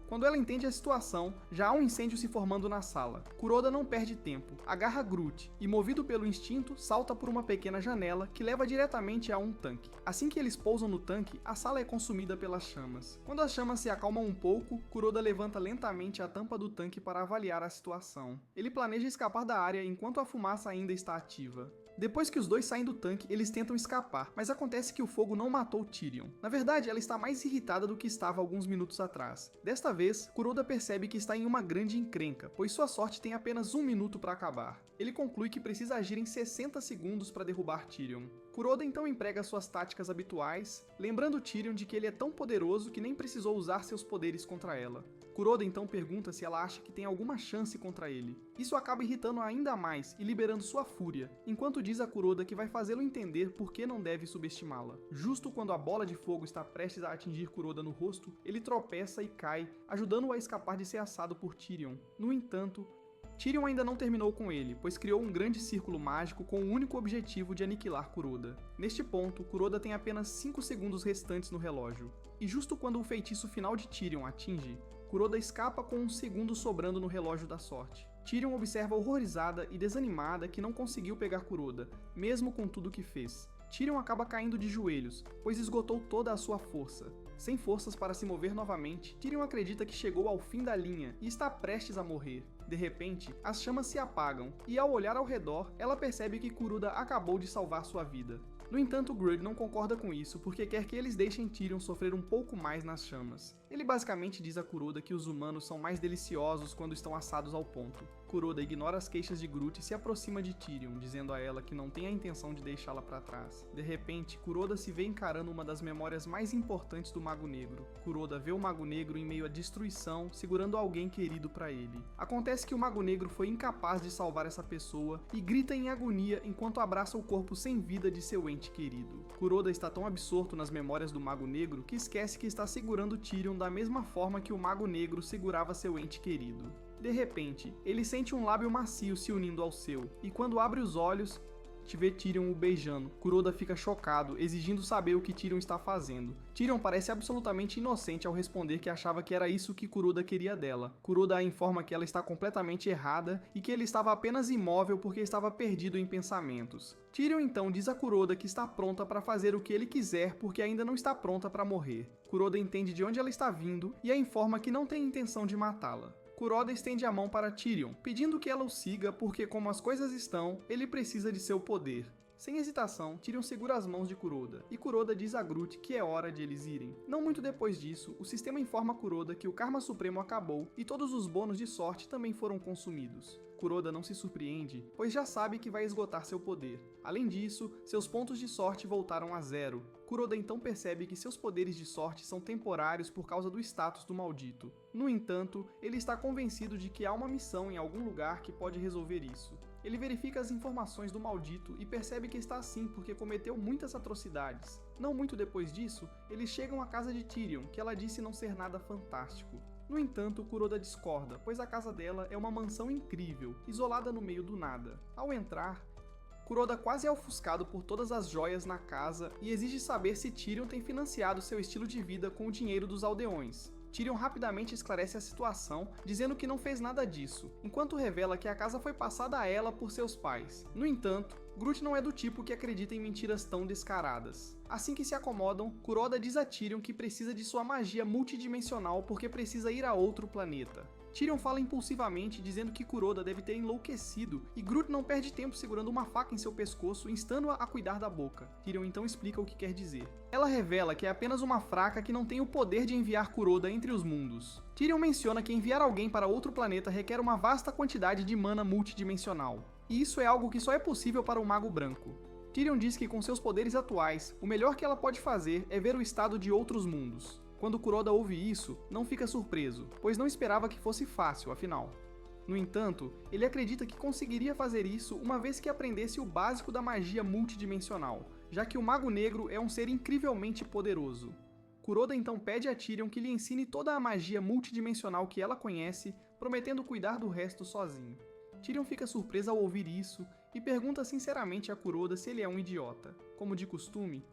Speaker 1: Quando ela entende a situação, já há um incêndio se formando na sala. Kuroda não perde tempo, agarra Groot e, movido pelo instinto, salta por uma pequena janela que leva diretamente a um tanque. Assim que eles pousam no tanque, a sala é consumida pelas chamas. Quando as chamas se acalmam um pouco, Kuroda levanta lentamente a tampa do tanque para avaliar a situação. Ele planeja escapar da área enquanto a fumaça ainda está ativa. Depois que os dois saem do tanque, eles tentam escapar, mas acontece que o fogo não matou Tyrion. Na verdade, ela está mais irritada do que estava alguns minutos atrás. Desta vez, Kuroda percebe que está em uma grande encrenca, pois sua sorte tem apenas 1 minuto para acabar. Ele conclui que precisa agir em 60 segundos para derrubar Tyrion. Kuroda então emprega suas táticas habituais, lembrando Tyrion de que ele é tão poderoso que nem precisou usar seus poderes contra ela. Kuroda então pergunta se ela acha que tem alguma chance contra ele. Isso acaba irritando ainda mais e liberando sua fúria, enquanto diz a Kuroda que vai fazê-lo entender por que não deve subestimá-la. Justo quando a bola de fogo está prestes a atingir Kuroda no rosto, ele tropeça e cai, ajudando-o a escapar de ser assado por Tyrion. No entanto, Tyrion ainda não terminou com ele, pois criou um grande círculo mágico com o único objetivo de aniquilar Kuroda. Neste ponto, Kuroda tem apenas 5 segundos restantes no relógio, e justo quando o feitiço final de Tyrion atinge, Kuroda escapa com 1 segundo sobrando no relógio da sorte. Tyrion observa horrorizada e desanimada que não conseguiu pegar Kuroda, mesmo com tudo que fez. Tyrion acaba caindo de joelhos, pois esgotou toda a sua força. Sem forças para se mover novamente, Tyrion acredita que chegou ao fim da linha e está prestes a morrer. De repente, as chamas se apagam, e ao olhar ao redor, ela percebe que Kuroda acabou de salvar sua vida. No entanto, Groot não concorda com isso porque quer que eles deixem Tyrion sofrer um pouco mais nas chamas. Ele basicamente diz a Kuroda que os humanos são mais deliciosos quando estão assados ao ponto. Kuroda ignora as queixas de Groot e se aproxima de Tyrion, dizendo a ela que não tem a intenção de deixá-la para trás. De repente, Kuroda se vê encarando uma das memórias mais importantes do Mago Negro. Kuroda vê o Mago Negro em meio à destruição, segurando alguém querido para ele. Acontece que o Mago Negro foi incapaz de salvar essa pessoa e grita em agonia enquanto abraça o corpo sem vida de seu ente querido. Kuroda está tão absorto nas memórias do Mago Negro que esquece que está segurando Tyrion da mesma forma que o Mago Negro segurava seu ente querido. De repente, ele sente um lábio macio se unindo ao seu, e quando abre os olhos, vê Tyrion o beijando. Kuroda fica chocado, exigindo saber o que Tyrion está fazendo. Tyrion parece absolutamente inocente ao responder que achava que era isso que Kuroda queria dela. Kuroda a informa que ela está completamente errada e que ele estava apenas imóvel porque estava perdido em pensamentos. Tyrion então diz a Kuroda que está pronta para fazer o que ele quiser porque ainda não está pronta para morrer. Kuroda entende de onde ela está vindo e a informa que não tem intenção de matá-la. Kuroda estende a mão para Tyrion, pedindo que ela o siga porque, como as coisas estão, ele precisa de seu poder. Sem hesitação, Tyrion segura as mãos de Kuroda, e Kuroda diz a Groot que é hora de eles irem. Não muito depois disso, o sistema informa Kuroda que o Karma Supremo acabou e todos os bônus de sorte também foram consumidos. Kuroda não se surpreende, pois já sabe que vai esgotar seu poder. Além disso, seus pontos de sorte voltaram a 0. Kuroda então percebe que seus poderes de sorte são temporários por causa do status do maldito. No entanto, ele está convencido de que há uma missão em algum lugar que pode resolver isso. Ele verifica as informações do maldito e percebe que está assim porque cometeu muitas atrocidades. Não muito depois disso, eles chegam à casa de Tyrion, que ela disse não ser nada fantástico. No entanto, Kuroda discorda, pois a casa dela é uma mansão incrível, isolada no meio do nada. Ao entrar, Kuroda quase é ofuscado por todas as joias na casa e exige saber se Tyrion tem financiado seu estilo de vida com o dinheiro dos aldeões. Tyrion rapidamente esclarece a situação, dizendo que não fez nada disso, enquanto revela que a casa foi passada a ela por seus pais. No entanto, Groot não é do tipo que acredita em mentiras tão descaradas. Assim que se acomodam, Kuroda diz a Tyrion que precisa de sua magia multidimensional porque precisa ir a outro planeta. Tyrion fala impulsivamente, dizendo que Kuroda deve ter enlouquecido, e Groot não perde tempo segurando uma faca em seu pescoço, instando-a a cuidar da boca. Tyrion então explica o que quer dizer. Ela revela que é apenas uma fraca que não tem o poder de enviar Kuroda entre os mundos. Tyrion menciona que enviar alguém para outro planeta requer uma vasta quantidade de mana multidimensional, e isso é algo que só é possível para o Mago Branco. Tyrion diz que com seus poderes atuais, o melhor que ela pode fazer é ver o estado de outros mundos. Quando Kuroda ouve isso, não fica surpreso, pois não esperava que fosse fácil, afinal. No entanto, ele acredita que conseguiria fazer isso uma vez que aprendesse o básico da magia multidimensional, já que o Mago Negro é um ser incrivelmente poderoso. Kuroda então pede a Tyrion que lhe ensine toda a magia multidimensional que ela conhece, prometendo cuidar do resto sozinho. Tyrion fica surpreso ao ouvir isso e pergunta sinceramente a Kuroda se ele é um idiota. Como de costume,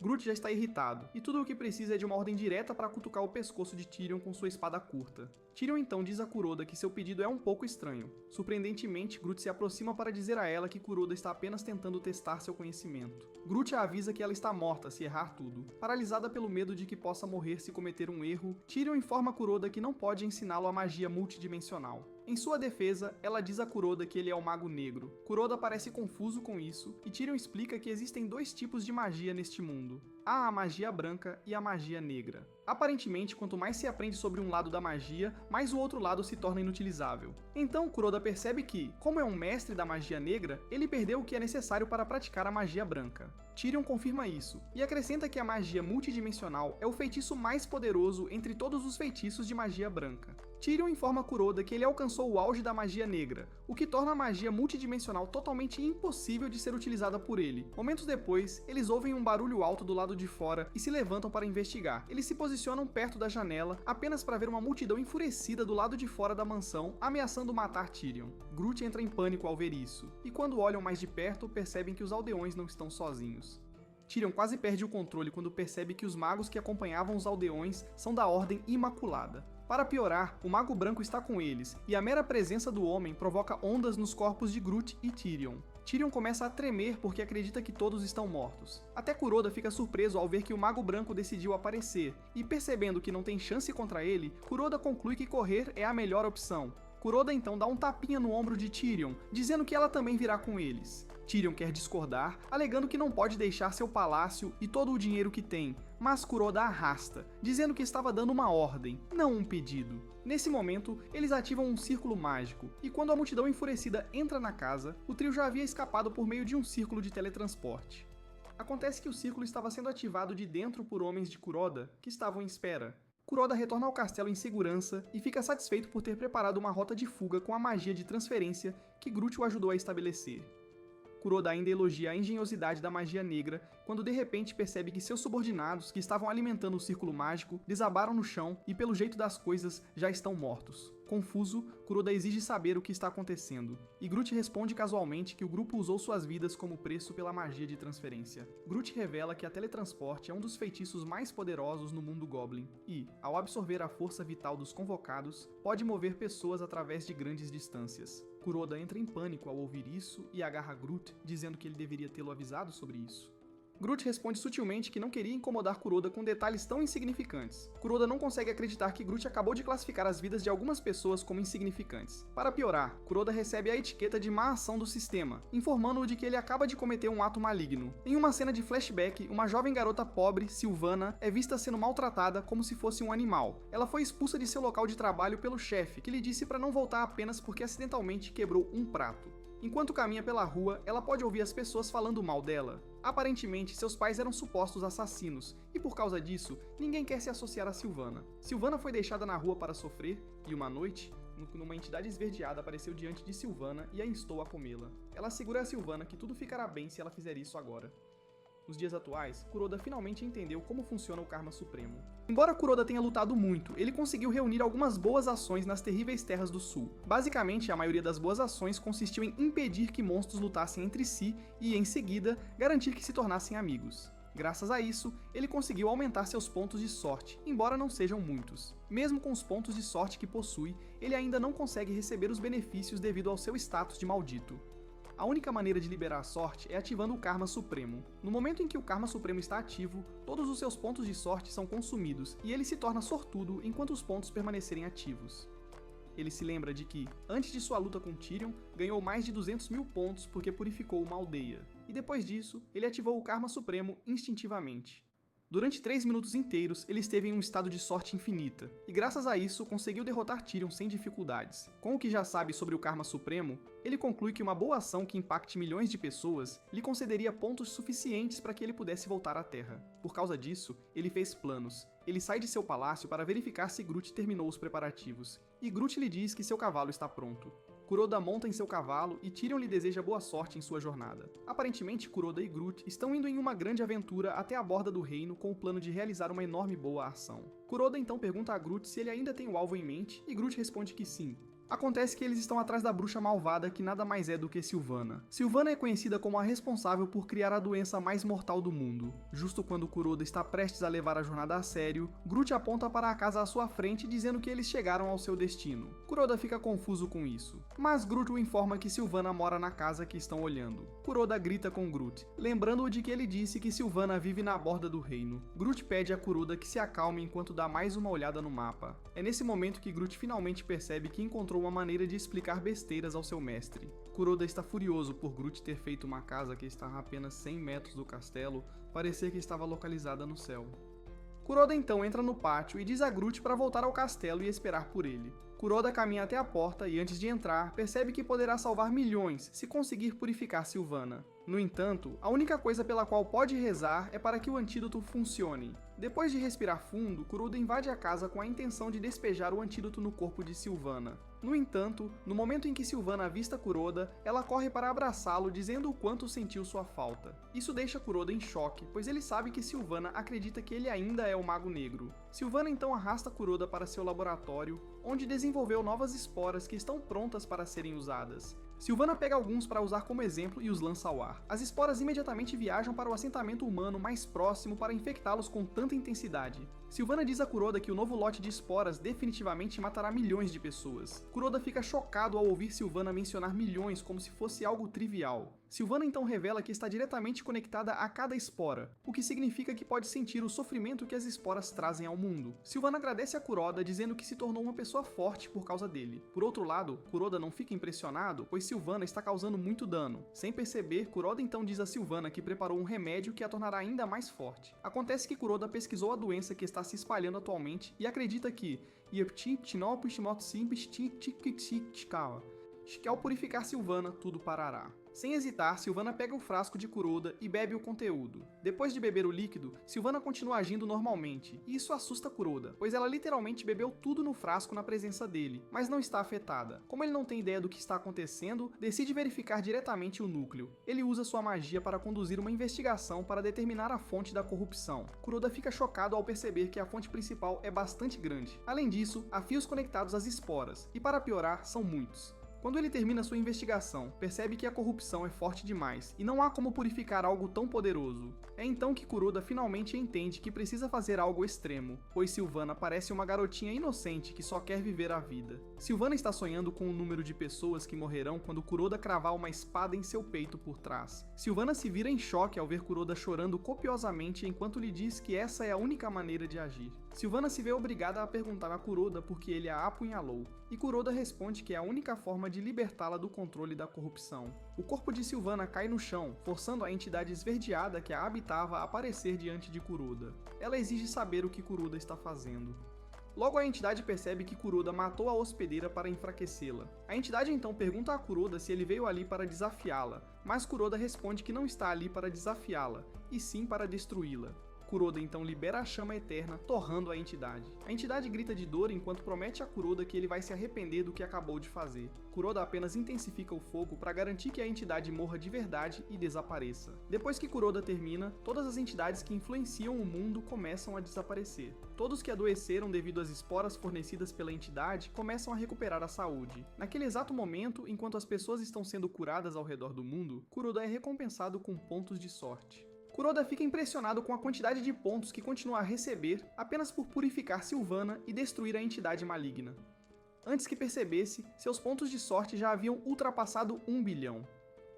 Speaker 1: Groot já está irritado, e tudo o que precisa é de uma ordem direta para cutucar o pescoço de Tyrion com sua espada curta. Tyrion então diz a Kuroda que seu pedido é um pouco estranho. Surpreendentemente, Groot se aproxima para dizer a ela que Kuroda está apenas tentando testar seu conhecimento. Groot a avisa que ela está morta se errar tudo. Paralisada pelo medo de que possa morrer se cometer um erro, Tyrion informa Kuroda que não pode ensiná-lo a magia multidimensional. Em sua defesa, ela diz a Kuroda que ele é o Mago Negro. Kuroda parece confuso com isso, e Tyrion explica que existem dois tipos de magia neste mundo. Há a magia branca e a magia negra. Aparentemente, quanto mais se aprende sobre um lado da magia, mais o outro lado se torna inutilizável. Então, Kuroda percebe que, como é um mestre da magia negra, ele perdeu o que é necessário para praticar a magia branca. Tyrion confirma isso, e acrescenta que a magia multidimensional é o feitiço mais poderoso entre todos os feitiços de magia branca. Tyrion informa Kuroda que ele alcançou o auge da magia negra, o que torna a magia multidimensional totalmente impossível de ser utilizada por ele. Momentos depois, eles ouvem um barulho alto do lado de fora e se levantam para investigar. Eles se posicionam perto da janela, apenas para ver uma multidão enfurecida do lado de fora da mansão, ameaçando matar Tyrion. Groot entra em pânico ao ver isso, e quando olham mais de perto, percebem que os aldeões não estão sozinhos. Tyrion quase perde o controle quando percebe que os magos que acompanhavam os aldeões são da Ordem Imaculada. Para piorar, o Mago Branco está com eles, e a mera presença do homem provoca ondas nos corpos de Groot e Tyrion. Tyrion começa a tremer porque acredita que todos estão mortos. Até Kuroda fica surpreso ao ver que o Mago Branco decidiu aparecer, e percebendo que não tem chance contra ele, Kuroda conclui que correr é a melhor opção. Kuroda então dá um tapinha no ombro de Tyrion, dizendo que ela também virá com eles. Tyrion quer discordar, alegando que não pode deixar seu palácio e todo o dinheiro que tem, mas Kuroda arrasta, dizendo que estava dando uma ordem, não um pedido. Nesse momento, eles ativam um círculo mágico, e quando a multidão enfurecida entra na casa, o trio já havia escapado por meio de um círculo de teletransporte. Acontece que o círculo estava sendo ativado de dentro por homens de Kuroda, que estavam em espera. Kuroda retorna ao castelo em segurança e fica satisfeito por ter preparado uma rota de fuga com a magia de transferência que Groot o ajudou a estabelecer. Kuroda ainda elogia a engenhosidade da magia negra, quando de repente percebe que seus subordinados, que estavam alimentando o círculo mágico, desabaram no chão e, pelo jeito das coisas, já estão mortos. Confuso, Kuroda exige saber o que está acontecendo, e Groot responde casualmente que o grupo usou suas vidas como preço pela magia de transferência. Groot revela que a teletransporte é um dos feitiços mais poderosos no mundo Goblin, e, ao absorver a força vital dos convocados, pode mover pessoas através de grandes distâncias. Kuroda entra em pânico ao ouvir isso e agarra Groot, dizendo que ele deveria tê-lo avisado sobre isso. Groot responde sutilmente que não queria incomodar Kuroda com detalhes tão insignificantes. Kuroda não consegue acreditar que Groot acabou de classificar as vidas de algumas pessoas como insignificantes. Para piorar, Kuroda recebe a etiqueta de má ação do sistema, informando-o de que ele acaba de cometer um ato maligno. Em uma cena de flashback, uma jovem garota pobre, Sylvana, é vista sendo maltratada como se fosse um animal. Ela foi expulsa de seu local de trabalho pelo chefe, que lhe disse para não voltar apenas porque acidentalmente quebrou um prato. Enquanto caminha pela rua, ela pode ouvir as pessoas falando mal dela. Aparentemente, seus pais eram supostos assassinos, e por causa disso, ninguém quer se associar a Sylvana. Sylvana foi deixada na rua para sofrer, e uma noite, uma entidade esverdeada apareceu diante de Sylvana e a instou a comê-la. Ela assegura a Sylvana que tudo ficará bem se ela fizer isso agora. Nos dias atuais, Kuroda finalmente entendeu como funciona o Karma Supremo. Embora Kuroda tenha lutado muito, ele conseguiu reunir algumas boas ações nas terríveis Terras do Sul. Basicamente, a maioria das boas ações consistiu em impedir que monstros lutassem entre si e, em seguida, garantir que se tornassem amigos. Graças a isso, ele conseguiu aumentar seus pontos de sorte, embora não sejam muitos. Mesmo com os pontos de sorte que possui, ele ainda não consegue receber os benefícios devido ao seu status de maldito. A única maneira de liberar a sorte é ativando o Karma Supremo. No momento em que o Karma Supremo está ativo, todos os seus pontos de sorte são consumidos e ele se torna sortudo enquanto os pontos permanecerem ativos. Ele se lembra de que, antes de sua luta com Tyrion, ganhou mais de 200 mil pontos porque purificou uma aldeia. E depois disso, ele ativou o Karma Supremo instintivamente. Durante 3 minutos inteiros, ele esteve em um estado de sorte infinita, e graças a isso conseguiu derrotar Tyrion sem dificuldades. Com o que já sabe sobre o Karma Supremo, ele conclui que uma boa ação que impacte milhões de pessoas lhe concederia pontos suficientes para que ele pudesse voltar à Terra. Por causa disso, ele fez planos. Ele sai de seu palácio para verificar se Groot terminou os preparativos, e Groot lhe diz que seu cavalo está pronto. Kuroda monta em seu cavalo e Tyrion lhe deseja boa sorte em sua jornada. Aparentemente, Kuroda e Groot estão indo em uma grande aventura até a borda do reino com o plano de realizar uma enorme boa ação. Kuroda então pergunta a Groot se ele ainda tem o alvo em mente e Groot responde que sim. Acontece que eles estão atrás da bruxa malvada que nada mais é do que Sylvana. Sylvana é conhecida como a responsável por criar a doença mais mortal do mundo. Justo quando Kuroda está prestes a levar a jornada a sério, Groot aponta para a casa à sua frente dizendo que eles chegaram ao seu destino. Kuroda fica confuso com isso, mas Groot o informa que Sylvana mora na casa que estão olhando. Kuroda grita com Groot, lembrando-o de que ele disse que Sylvana vive na borda do reino. Groot pede a Kuroda que se acalme enquanto dá mais uma olhada no mapa. É nesse momento que Groot finalmente percebe que encontrou uma maneira de explicar besteiras ao seu mestre. Kuroda está furioso por Groot ter feito uma casa que está a apenas 100 metros do castelo parecer que estava localizada no céu. Kuroda então entra no pátio e diz a Groot para voltar ao castelo e esperar por ele. Kuroda caminha até a porta e, antes de entrar, percebe que poderá salvar milhões se conseguir purificar Sylvana. No entanto, a única coisa pela qual pode rezar é para que o antídoto funcione. Depois de respirar fundo, Kuroda invade a casa com a intenção de despejar o antídoto no corpo de Sylvana. No entanto, no momento em que Sylvana avista Kuroda, ela corre para abraçá-lo dizendo o quanto sentiu sua falta. Isso deixa Kuroda em choque, pois ele sabe que Sylvana acredita que ele ainda é o Mago Negro. Sylvana então arrasta Kuroda para seu laboratório, onde desenvolveu novas esporas que estão prontas para serem usadas. Sylvana pega alguns para usar como exemplo e os lança ao ar. As esporas imediatamente viajam para o assentamento humano mais próximo para infectá-los com tanta intensidade. Sylvana diz a Kuroda que o novo lote de esporas definitivamente matará milhões de pessoas. Kuroda fica chocado ao ouvir Sylvana mencionar milhões como se fosse algo trivial. Sylvana então revela que está diretamente conectada a cada espora, o que significa que pode sentir o sofrimento que as esporas trazem ao mundo. Sylvana agradece a Kuroda dizendo que se tornou uma pessoa forte por causa dele. Por outro lado, Kuroda não fica impressionado, pois Sylvana está causando muito dano. Sem perceber, Kuroda então diz a Sylvana que preparou um remédio que a tornará ainda mais forte. Acontece que Kuroda pesquisou a doença que está se espalhando atualmente e acredita que ao purificar Sylvana, tudo parará. Sem hesitar, Sylvana pega o frasco de Kuroda e bebe o conteúdo. Depois de beber o líquido, Sylvana continua agindo normalmente, e isso assusta Kuroda, pois ela literalmente bebeu tudo no frasco na presença dele, mas não está afetada. Como ele não tem ideia do que está acontecendo, decide verificar diretamente o núcleo. Ele usa sua magia para conduzir uma investigação para determinar a fonte da corrupção. Kuroda fica chocado ao perceber que a fonte principal é bastante grande. Além disso, há fios conectados às esporas, e para piorar, são muitos. Quando ele termina sua investigação, percebe que a corrupção é forte demais e não há como purificar algo tão poderoso. É então que Kuroda finalmente entende que precisa fazer algo extremo, pois Sylvana parece uma garotinha inocente que só quer viver a vida. Sylvana está sonhando com o número de pessoas que morrerão quando Kuroda cravar uma espada em seu peito por trás. Sylvana se vira em choque ao ver Kuroda chorando copiosamente enquanto lhe diz que essa é a única maneira de agir. Sylvana se vê obrigada a perguntar a Kuroda por que ele a apunhalou, e Kuroda responde que é a única forma de libertá-la do controle da corrupção. O corpo de Sylvana cai no chão, forçando a entidade esverdeada que a habitava a aparecer diante de Kuroda. Ela exige saber o que Kuroda está fazendo. Logo a entidade percebe que Kuroda matou a hospedeira para enfraquecê-la. A entidade então pergunta a Kuroda se ele veio ali para desafiá-la, mas Kuroda responde que não está ali para desafiá-la, e sim para destruí-la. Kuroda então libera a chama eterna, torrando a entidade. A entidade grita de dor enquanto promete a Kuroda que ele vai se arrepender do que acabou de fazer. Kuroda apenas intensifica o fogo para garantir que a entidade morra de verdade e desapareça. Depois que Kuroda termina, todas as entidades que influenciam o mundo começam a desaparecer. Todos que adoeceram devido às esporas fornecidas pela entidade começam a recuperar a saúde. Naquele exato momento, enquanto as pessoas estão sendo curadas ao redor do mundo, Kuroda é recompensado com pontos de sorte. Kuroda fica impressionado com a quantidade de pontos que continua a receber apenas por purificar Sylvana e destruir a entidade maligna. Antes que percebesse, seus pontos de sorte já haviam ultrapassado 1 bilhão.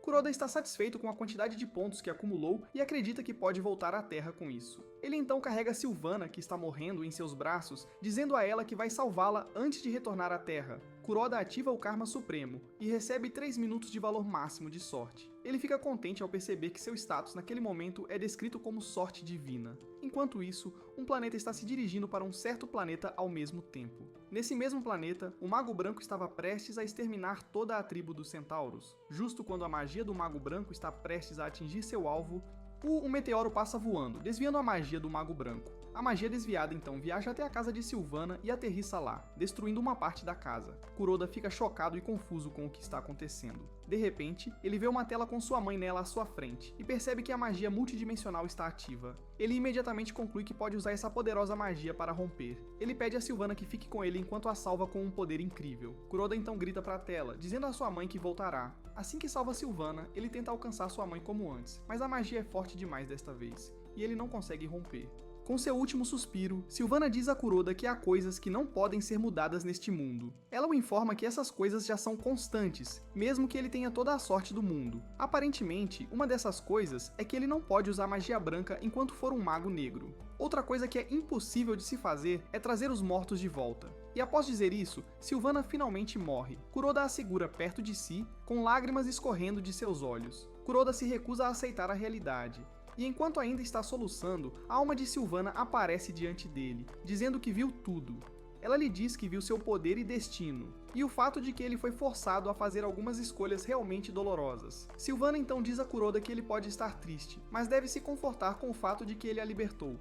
Speaker 1: Kuroda está satisfeito com a quantidade de pontos que acumulou e acredita que pode voltar à Terra com isso. Ele então carrega Sylvana, que está morrendo, em seus braços, dizendo a ela que vai salvá-la antes de retornar à Terra. Kuroda ativa o Karma Supremo e recebe 3 minutos de valor máximo de sorte. Ele fica contente ao perceber que seu status naquele momento é descrito como sorte divina. Enquanto isso, um planeta está se dirigindo para um certo planeta ao mesmo tempo. Nesse mesmo planeta, o Mago Branco estava prestes a exterminar toda a tribo dos Centauros. Justo quando a magia do Mago Branco está prestes a atingir seu alvo, um meteoro passa voando, desviando a magia do Mago Branco. A magia desviada então viaja até a casa de Sylvana e aterrissa lá, destruindo uma parte da casa. Kuroda fica chocado e confuso com o que está acontecendo. De repente, ele vê uma tela com sua mãe nela à sua frente e percebe que a magia multidimensional está ativa. Ele imediatamente conclui que pode usar essa poderosa magia para romper. Ele pede a Sylvana que fique com ele enquanto a salva com um poder incrível. Kuroda então grita para a tela, dizendo à sua mãe que voltará. Assim que salva Sylvana, ele tenta alcançar sua mãe como antes, mas a magia é forte demais desta vez, e ele não consegue romper. Com seu último suspiro, Sylvana diz a Kuroda que há coisas que não podem ser mudadas neste mundo. Ela o informa que essas coisas já são constantes, mesmo que ele tenha toda a sorte do mundo. Aparentemente, uma dessas coisas é que ele não pode usar magia branca enquanto for um mago negro. Outra coisa que é impossível de se fazer é trazer os mortos de volta. E após dizer isso, Sylvana finalmente morre. Kuroda a segura perto de si, com lágrimas escorrendo de seus olhos. Kuroda se recusa a aceitar a realidade. E enquanto ainda está soluçando, a alma de Sylvana aparece diante dele, dizendo que viu tudo. Ela lhe diz que viu seu poder e destino, e o fato de que ele foi forçado a fazer algumas escolhas realmente dolorosas. Sylvana então diz a Kuroda que ele pode estar triste, mas deve se confortar com o fato de que ele a libertou.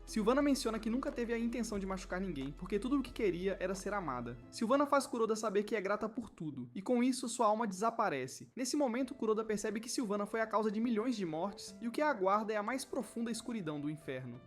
Speaker 1: Sylvana menciona que nunca teve a intenção de machucar ninguém, porque tudo o que queria era ser amada. Sylvana faz Kuroda saber que é grata por tudo, e com isso sua alma desaparece. Nesse momento, Kuroda percebe que Sylvana foi a causa de milhões de mortes, e o que a aguarda é a mais profunda escuridão do inferno.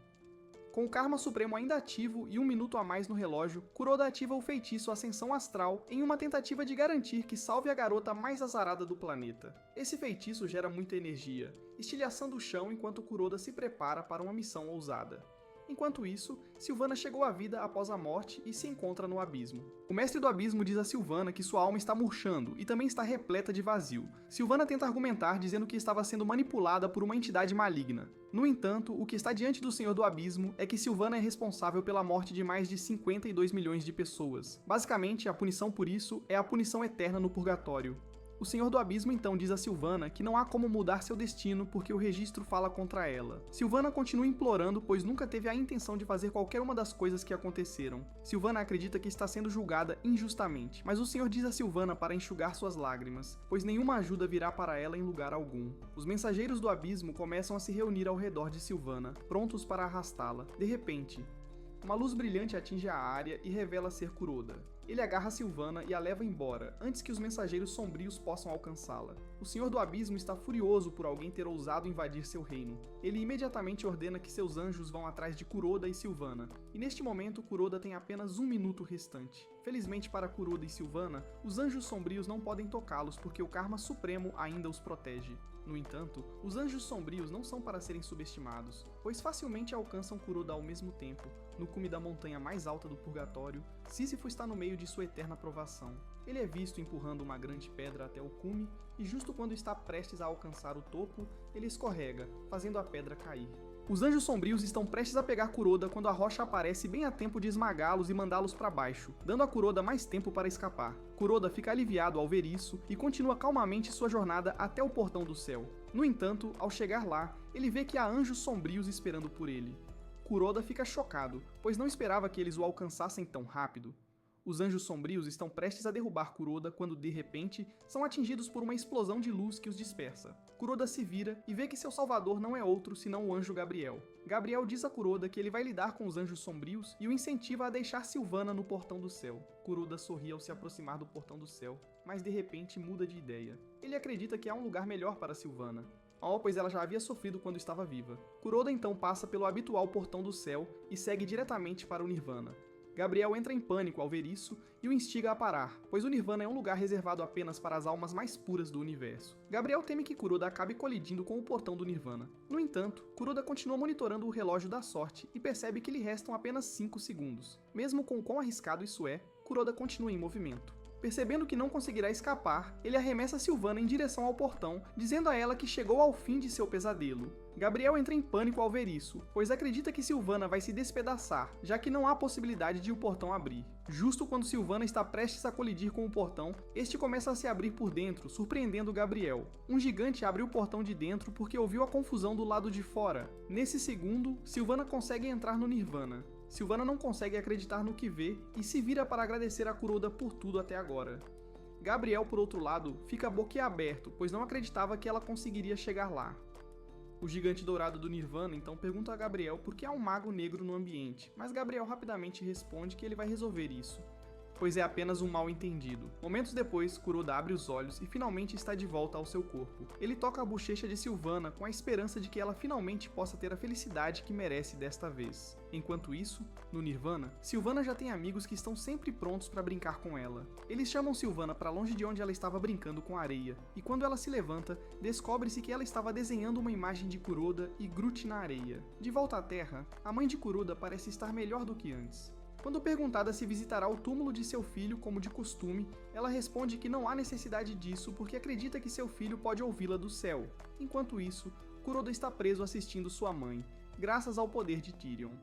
Speaker 1: Com o Karma Supremo ainda ativo e um minuto a mais no relógio, Kuroda ativa o feitiço Ascensão Astral em uma tentativa de garantir que salve a garota mais azarada do planeta. Esse feitiço gera muita energia, estilhaçando o chão enquanto Kuroda se prepara para uma missão ousada. Enquanto isso, Sylvana chegou à vida após a morte e se encontra no abismo. O mestre do abismo diz a Sylvana que sua alma está murchando e também está repleta de vazio. Sylvana tenta argumentar dizendo que estava sendo manipulada por uma entidade maligna. No entanto, o que está diante do Senhor do Abismo é que Sylvana é responsável pela morte de mais de 52 milhões de pessoas. Basicamente, a punição por isso é a punição eterna no purgatório. O Senhor do Abismo então diz a Sylvana que não há como mudar seu destino porque o registro fala contra ela. Sylvana continua implorando, pois nunca teve a intenção de fazer qualquer uma das coisas que aconteceram. Sylvana acredita que está sendo julgada injustamente, mas o Senhor diz a Sylvana para enxugar suas lágrimas, pois nenhuma ajuda virá para ela em lugar algum. Os mensageiros do Abismo começam a se reunir ao redor de Sylvana, prontos para arrastá-la. De repente, uma luz brilhante atinge a área e revela ser Kuroda. Ele agarra Sylvana e a leva embora, antes que os mensageiros sombrios possam alcançá-la. O Senhor do Abismo está furioso por alguém ter ousado invadir seu reino. Ele imediatamente ordena que seus anjos vão atrás de Kuroda e Sylvana, e neste momento Kuroda tem apenas um minuto restante. Felizmente para Kuroda e Sylvana, os anjos sombrios não podem tocá-los porque o Karma Supremo ainda os protege. No entanto, os anjos sombrios não são para serem subestimados, pois facilmente alcançam Kuroda ao mesmo tempo. No cume da montanha mais alta do purgatório, Sísifo está no meio de sua eterna provação. Ele é visto empurrando uma grande pedra até o cume, e justo quando está prestes a alcançar o topo, ele escorrega, fazendo a pedra cair. Os anjos sombrios estão prestes a pegar Kuroda quando a rocha aparece bem a tempo de esmagá-los e mandá-los para baixo, dando a Kuroda mais tempo para escapar. Kuroda fica aliviado ao ver isso e continua calmamente sua jornada até o portão do céu. No entanto, ao chegar lá, ele vê que há anjos sombrios esperando por ele. Kuroda fica chocado, pois não esperava que eles o alcançassem tão rápido. Os anjos sombrios estão prestes a derrubar Kuroda quando, de repente, são atingidos por uma explosão de luz que os dispersa. Kuroda se vira e vê que seu salvador não é outro senão o anjo Gabriel. Gabriel diz a Kuroda que ele vai lidar com os anjos sombrios e o incentiva a deixar Sylvana no portão do céu. Kuroda sorri ao se aproximar do portão do céu, mas de repente muda de ideia. Ele acredita que há um lugar melhor para Sylvana. Pois ela já havia sofrido quando estava viva. Kuroda então passa pelo habitual portão do céu e segue diretamente para o Nirvana. Gabriel entra em pânico ao ver isso e o instiga a parar, pois o Nirvana é um lugar reservado apenas para as almas mais puras do universo. Gabriel teme que Kuroda acabe colidindo com o portão do Nirvana. No entanto, Kuroda continua monitorando o relógio da sorte e percebe que lhe restam apenas 5 segundos. Mesmo com o quão arriscado isso é, Kuroda continua em movimento. Percebendo que não conseguirá escapar, ele arremessa Sylvana em direção ao portão, dizendo a ela que chegou ao fim de seu pesadelo. Gabriel entra em pânico ao ver isso, pois acredita que Sylvana vai se despedaçar, já que não há possibilidade de o portão abrir. Justo quando Sylvana está prestes a colidir com o portão, este começa a se abrir por dentro, surpreendendo Gabriel. Um gigante abre o portão de dentro porque ouviu a confusão do lado de fora. Nesse segundo, Sylvana consegue entrar no Nirvana. Sylvana não consegue acreditar no que vê e se vira para agradecer a Kuroda por tudo até agora. Gabriel, por outro lado, fica boquiaberto, pois não acreditava que ela conseguiria chegar lá. O gigante dourado do Nirvana então pergunta a Gabriel por que há um mago negro no ambiente, mas Gabriel rapidamente responde que ele vai resolver isso, pois é apenas um mal-entendido. Momentos depois, Kuroda abre os olhos e finalmente está de volta ao seu corpo. Ele toca a bochecha de Sylvana com a esperança de que ela finalmente possa ter a felicidade que merece desta vez. Enquanto isso, no Nirvana, Sylvana já tem amigos que estão sempre prontos para brincar com ela. Eles chamam Sylvana para longe de onde ela estava brincando com areia, e quando ela se levanta, descobre-se que ela estava desenhando uma imagem de Kuroda e Groot na areia. De volta à Terra, a mãe de Kuroda parece estar melhor do que antes. Quando perguntada se visitará o túmulo de seu filho como de costume, ela responde que não há necessidade disso porque acredita que seu filho pode ouvi-la do céu. Enquanto isso, Kuroda está preso assistindo sua mãe, graças ao poder de Tyrion.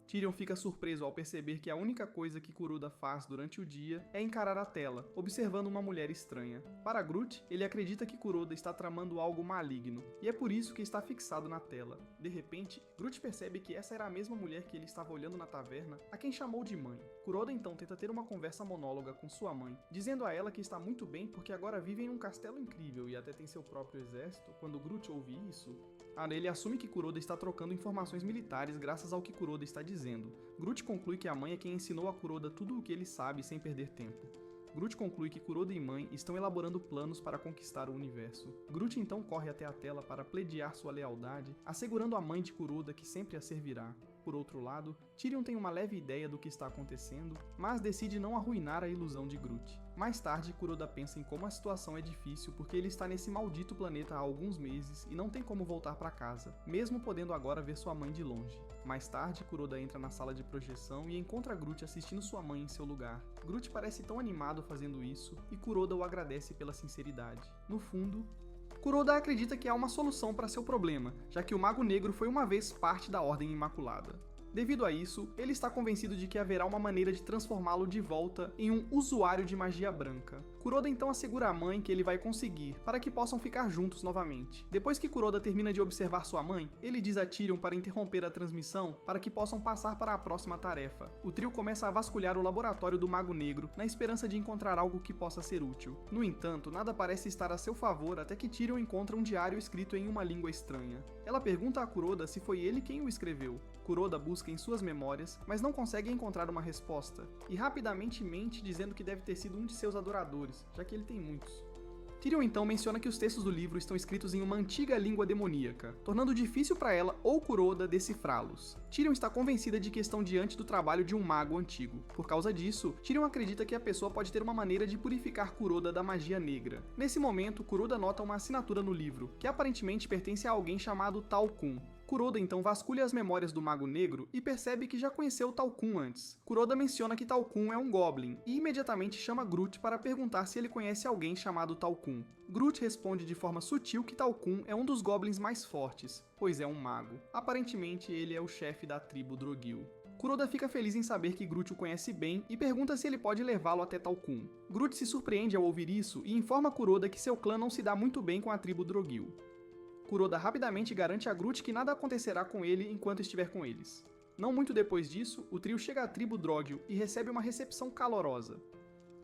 Speaker 1: Tyrion fica surpreso ao perceber que a única coisa que Kuroda faz durante o dia é encarar a tela, observando uma mulher estranha. Para Groot, ele acredita que Kuroda está tramando algo maligno, e é por isso que está fixado na tela. De repente, Groot percebe que essa era a mesma mulher que ele estava olhando na taverna, a quem chamou de mãe. Kuroda então tenta ter uma conversa monóloga com sua mãe, dizendo a ela que está muito bem porque agora vive em um castelo incrível e até tem seu próprio exército. Quando Groot ouve isso, ele assume que Kuroda está trocando informações militares graças ao que Kuroda está dizendo. Groot conclui que a mãe é quem ensinou a Kuroda tudo o que ele sabe sem perder tempo. Groot conclui que Kuroda e mãe estão elaborando planos para conquistar o universo. Groot então corre até a tela para pleitear sua lealdade, assegurando à mãe de Kuroda que sempre a servirá. Por outro lado, Tyrion tem uma leve ideia do que está acontecendo, mas decide não arruinar a ilusão de Groot. Mais tarde, Kuroda pensa em como a situação é difícil porque ele está nesse maldito planeta há alguns meses e não tem como voltar para casa, mesmo podendo agora ver sua mãe de longe. Mais tarde, Kuroda entra na sala de projeção e encontra Groot assistindo sua mãe em seu lugar. Groot parece tão animado fazendo isso e Kuroda o agradece pela sinceridade. No fundo, Kuroda acredita que há uma solução para seu problema, já que o Mago Negro foi uma vez parte da Ordem Imaculada. Devido a isso, ele está convencido de que haverá uma maneira de transformá-lo de volta em um usuário de magia branca. Kuroda então assegura à mãe que ele vai conseguir, para que possam ficar juntos novamente. Depois que Kuroda termina de observar sua mãe, ele diz a Tyrion para interromper a transmissão para que possam passar para a próxima tarefa. O trio começa a vasculhar o laboratório do Mago Negro, na esperança de encontrar algo que possa ser útil. No entanto, nada parece estar a seu favor até que Tyrion encontra um diário escrito em uma língua estranha. Ela pergunta a Kuroda se foi ele quem o escreveu. Kuroda busca em suas memórias, mas não consegue encontrar uma resposta, e rapidamente mente dizendo que deve ter sido um de seus adoradores, já que ele tem muitos. Tyrion então menciona que os textos do livro estão escritos em uma antiga língua demoníaca, tornando difícil para ela ou Kuroda decifrá-los. Tyrion está convencida de que estão diante do trabalho de um mago antigo. Por causa disso, Tyrion acredita que a pessoa pode ter uma maneira de purificar Kuroda da magia negra. Nesse momento, Kuroda nota uma assinatura no livro, que aparentemente pertence a alguém chamado Talcum. Kuroda então vasculha as memórias do Mago Negro e percebe que já conheceu Talcum antes. Kuroda menciona que Talcum é um Goblin e imediatamente chama Groot para perguntar se ele conhece alguém chamado Talcum. Groot responde de forma sutil que Talcum é um dos Goblins mais fortes, pois é um mago. Aparentemente ele é o chefe da tribo Droghil. Kuroda fica feliz em saber que Groot o conhece bem e pergunta se ele pode levá-lo até Talcum. Groot se surpreende ao ouvir isso e informa Kuroda que seu clã não se dá muito bem com a tribo Droghil. Kuroda rapidamente garante a Groot que nada acontecerá com ele enquanto estiver com eles. Não muito depois disso, o trio chega à tribo Droghil e recebe uma recepção calorosa.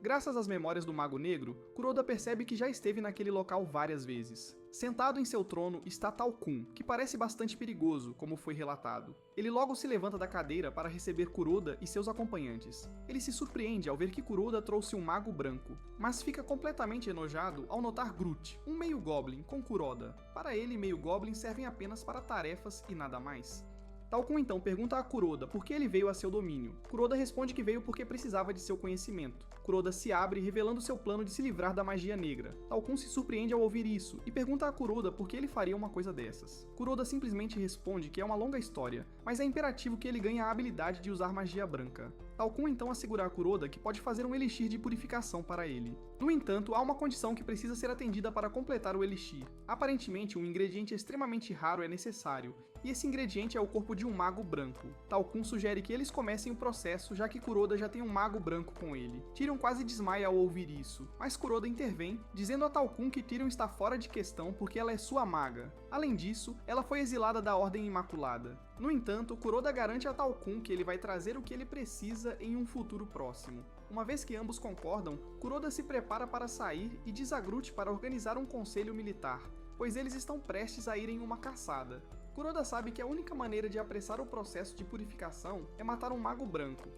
Speaker 1: Graças às memórias do Mago Negro, Kuroda percebe que já esteve naquele local várias vezes. Sentado em seu trono está Talcum, que parece bastante perigoso, como foi relatado. Ele logo se levanta da cadeira para receber Kuroda e seus acompanhantes. Ele se surpreende ao ver que Kuroda trouxe um mago branco, mas fica completamente enojado ao notar Groot, um meio Goblin, com Kuroda. Para ele, meio Goblin servem apenas para tarefas e nada mais. Talcum então pergunta a Kuroda por que ele veio a seu domínio. Kuroda responde que veio porque precisava de seu conhecimento. Kuroda se abre, revelando seu plano de se livrar da magia negra. Talcum se surpreende ao ouvir isso e pergunta a Kuroda por que ele faria uma coisa dessas. Kuroda simplesmente responde que é uma longa história, mas é imperativo que ele ganhe a habilidade de usar magia branca. Talcum então assegura a Kuroda que pode fazer um elixir de purificação para ele. No entanto, há uma condição que precisa ser atendida para completar o elixir. Aparentemente, um ingrediente extremamente raro é necessário, e esse ingrediente é o corpo de um mago branco. Talcum sugere que eles comecem o processo, já que Kuroda já tem um mago branco com ele. Tyrion quase desmaia ao ouvir isso, mas Kuroda intervém, dizendo a Talcum que Tyrion está fora de questão porque ela é sua maga. Além disso, ela foi exilada da Ordem Imaculada. No entanto, Kuroda garante a Talcum que ele vai trazer o que ele precisa em um futuro próximo. Uma vez que ambos concordam, Kuroda se prepara para sair e diz a Groot para organizar um conselho militar. pois eles estão prestes a irem em uma caçada. Kuroda sabe que a única maneira de apressar o processo de purificação é matar um mago branco,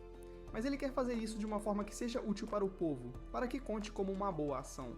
Speaker 1: mas ele quer fazer isso de uma forma que seja útil para o povo, para que conte como uma boa ação.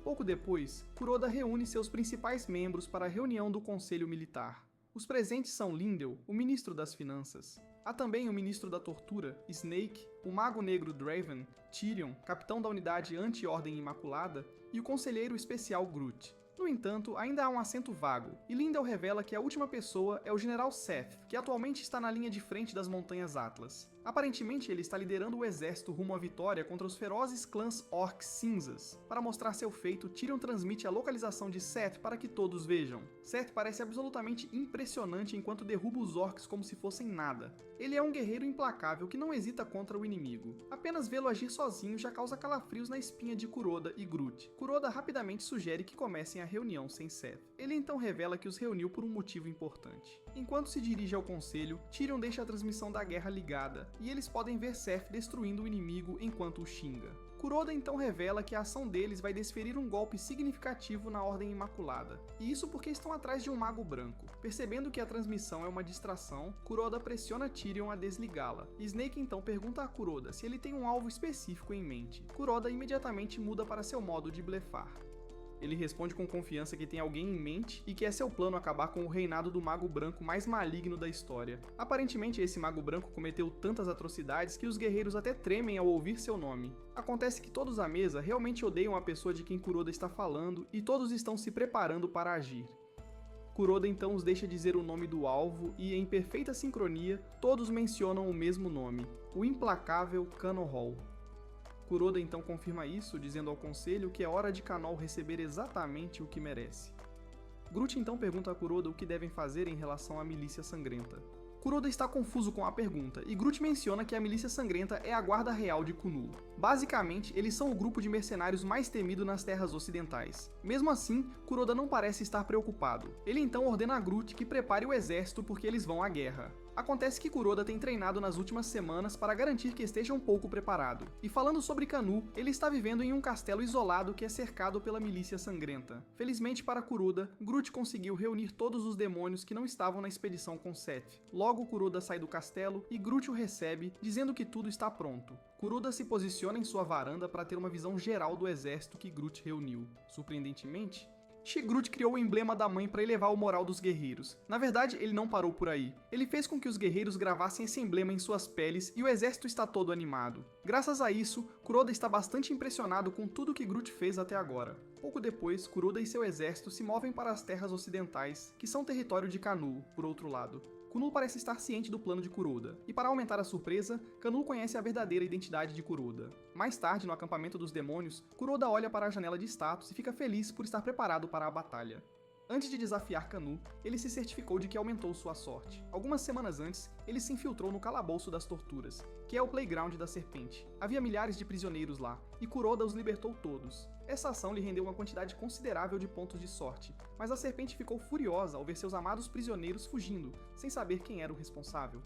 Speaker 1: Pouco depois, Kuroda reúne seus principais membros para a reunião do Conselho Militar. Os presentes são Lindell, o ministro das Finanças. Há também o ministro da Tortura, Snake, o mago negro Draven, Tyrion, capitão da unidade Anti-Ordem Imaculada, e o conselheiro especial Groot. No entanto, ainda há um assento vago, e Lindell revela que a última pessoa é o general Seth, que atualmente está na linha de frente das Montanhas Atlas. Aparentemente, ele está liderando o exército rumo à vitória contra os ferozes clãs orcs cinzas. Para mostrar seu feito, Tyrion transmite a localização de Seth para que todos vejam. Seth parece absolutamente impressionante enquanto derruba os orcs como se fossem nada. Ele é um guerreiro implacável que não hesita contra o inimigo. Apenas vê-lo agir sozinho já causa calafrios na espinha de Kuroda e Groot. Kuroda rapidamente sugere que comecem a reunião sem Seth. Ele então revela que os reuniu por um motivo importante. Enquanto se dirige ao conselho, Tyrion deixa a transmissão da guerra ligada, e eles podem ver Seth destruindo o inimigo enquanto o xinga. Kuroda então revela que a ação deles vai desferir um golpe significativo na Ordem Imaculada, e isso porque estão atrás de um mago branco. Percebendo que a transmissão é uma distração, Kuroda pressiona Tyrion a desligá-la. Snake então pergunta a Kuroda se ele tem um alvo específico em mente. Kuroda imediatamente muda para seu modo de blefar. Ele responde com confiança que tem alguém em mente e que é seu plano acabar com o reinado do Mago Branco mais maligno da história. Aparentemente, esse Mago Branco cometeu tantas atrocidades que os guerreiros até tremem ao ouvir seu nome. Acontece que todos à mesa realmente odeiam a pessoa de quem Kuroda está falando e todos estão se preparando para agir. Kuroda então os deixa dizer o nome do alvo e, em perfeita sincronia, todos mencionam o mesmo nome, o implacável Cano Hall. Kuroda então confirma isso, dizendo ao conselho que é hora de Canol receber exatamente o que merece. Groot então pergunta a Kuroda o que devem fazer em relação à Milícia Sangrenta. Kuroda está confuso com a pergunta, e Groot menciona que a Milícia Sangrenta é a Guarda Real de Kunul. Basicamente, eles são o grupo de mercenários mais temido nas terras ocidentais. Mesmo assim, Kuroda não parece estar preocupado. Ele então ordena a Groot que prepare o exército porque eles vão à guerra. Acontece que Kuroda tem treinado nas últimas semanas para garantir que esteja um pouco preparado. E falando sobre Kanu, ele está vivendo em um castelo isolado que é cercado pela Milícia Sangrenta. Felizmente para Kuroda, Groot conseguiu reunir todos os demônios que não estavam na expedição com Seth. Logo Kuroda sai do castelo e Groot o recebe, dizendo que tudo está pronto. Kuroda se posiciona em sua varanda para ter uma visão geral do exército que Groot reuniu. Surpreendentemente, Groot criou o emblema da mãe para elevar o moral dos guerreiros. Na verdade, ele não parou por aí. Ele fez com que os guerreiros gravassem esse emblema em suas peles e o exército está todo animado. Graças a isso, Kuroda está bastante impressionado com tudo que Groot fez até agora. Pouco depois, Kuroda e seu exército se movem para as terras ocidentais, que são território de Kanu, por outro lado. Kunul parece estar ciente do plano de Kuroda, e para aumentar a surpresa, Kanu conhece a verdadeira identidade de Kuroda. Mais tarde, no acampamento dos demônios, Kuroda olha para a janela de status e fica feliz por estar preparado para a batalha. Antes de desafiar Kanu, ele se certificou de que aumentou sua sorte. Algumas semanas antes, ele se infiltrou no Calabouço das Torturas, que é o playground da serpente. Havia milhares de prisioneiros lá, e Kuroda os libertou todos. Essa ação lhe rendeu uma quantidade considerável de pontos de sorte, mas a serpente ficou furiosa ao ver seus amados prisioneiros fugindo, sem saber quem era o responsável.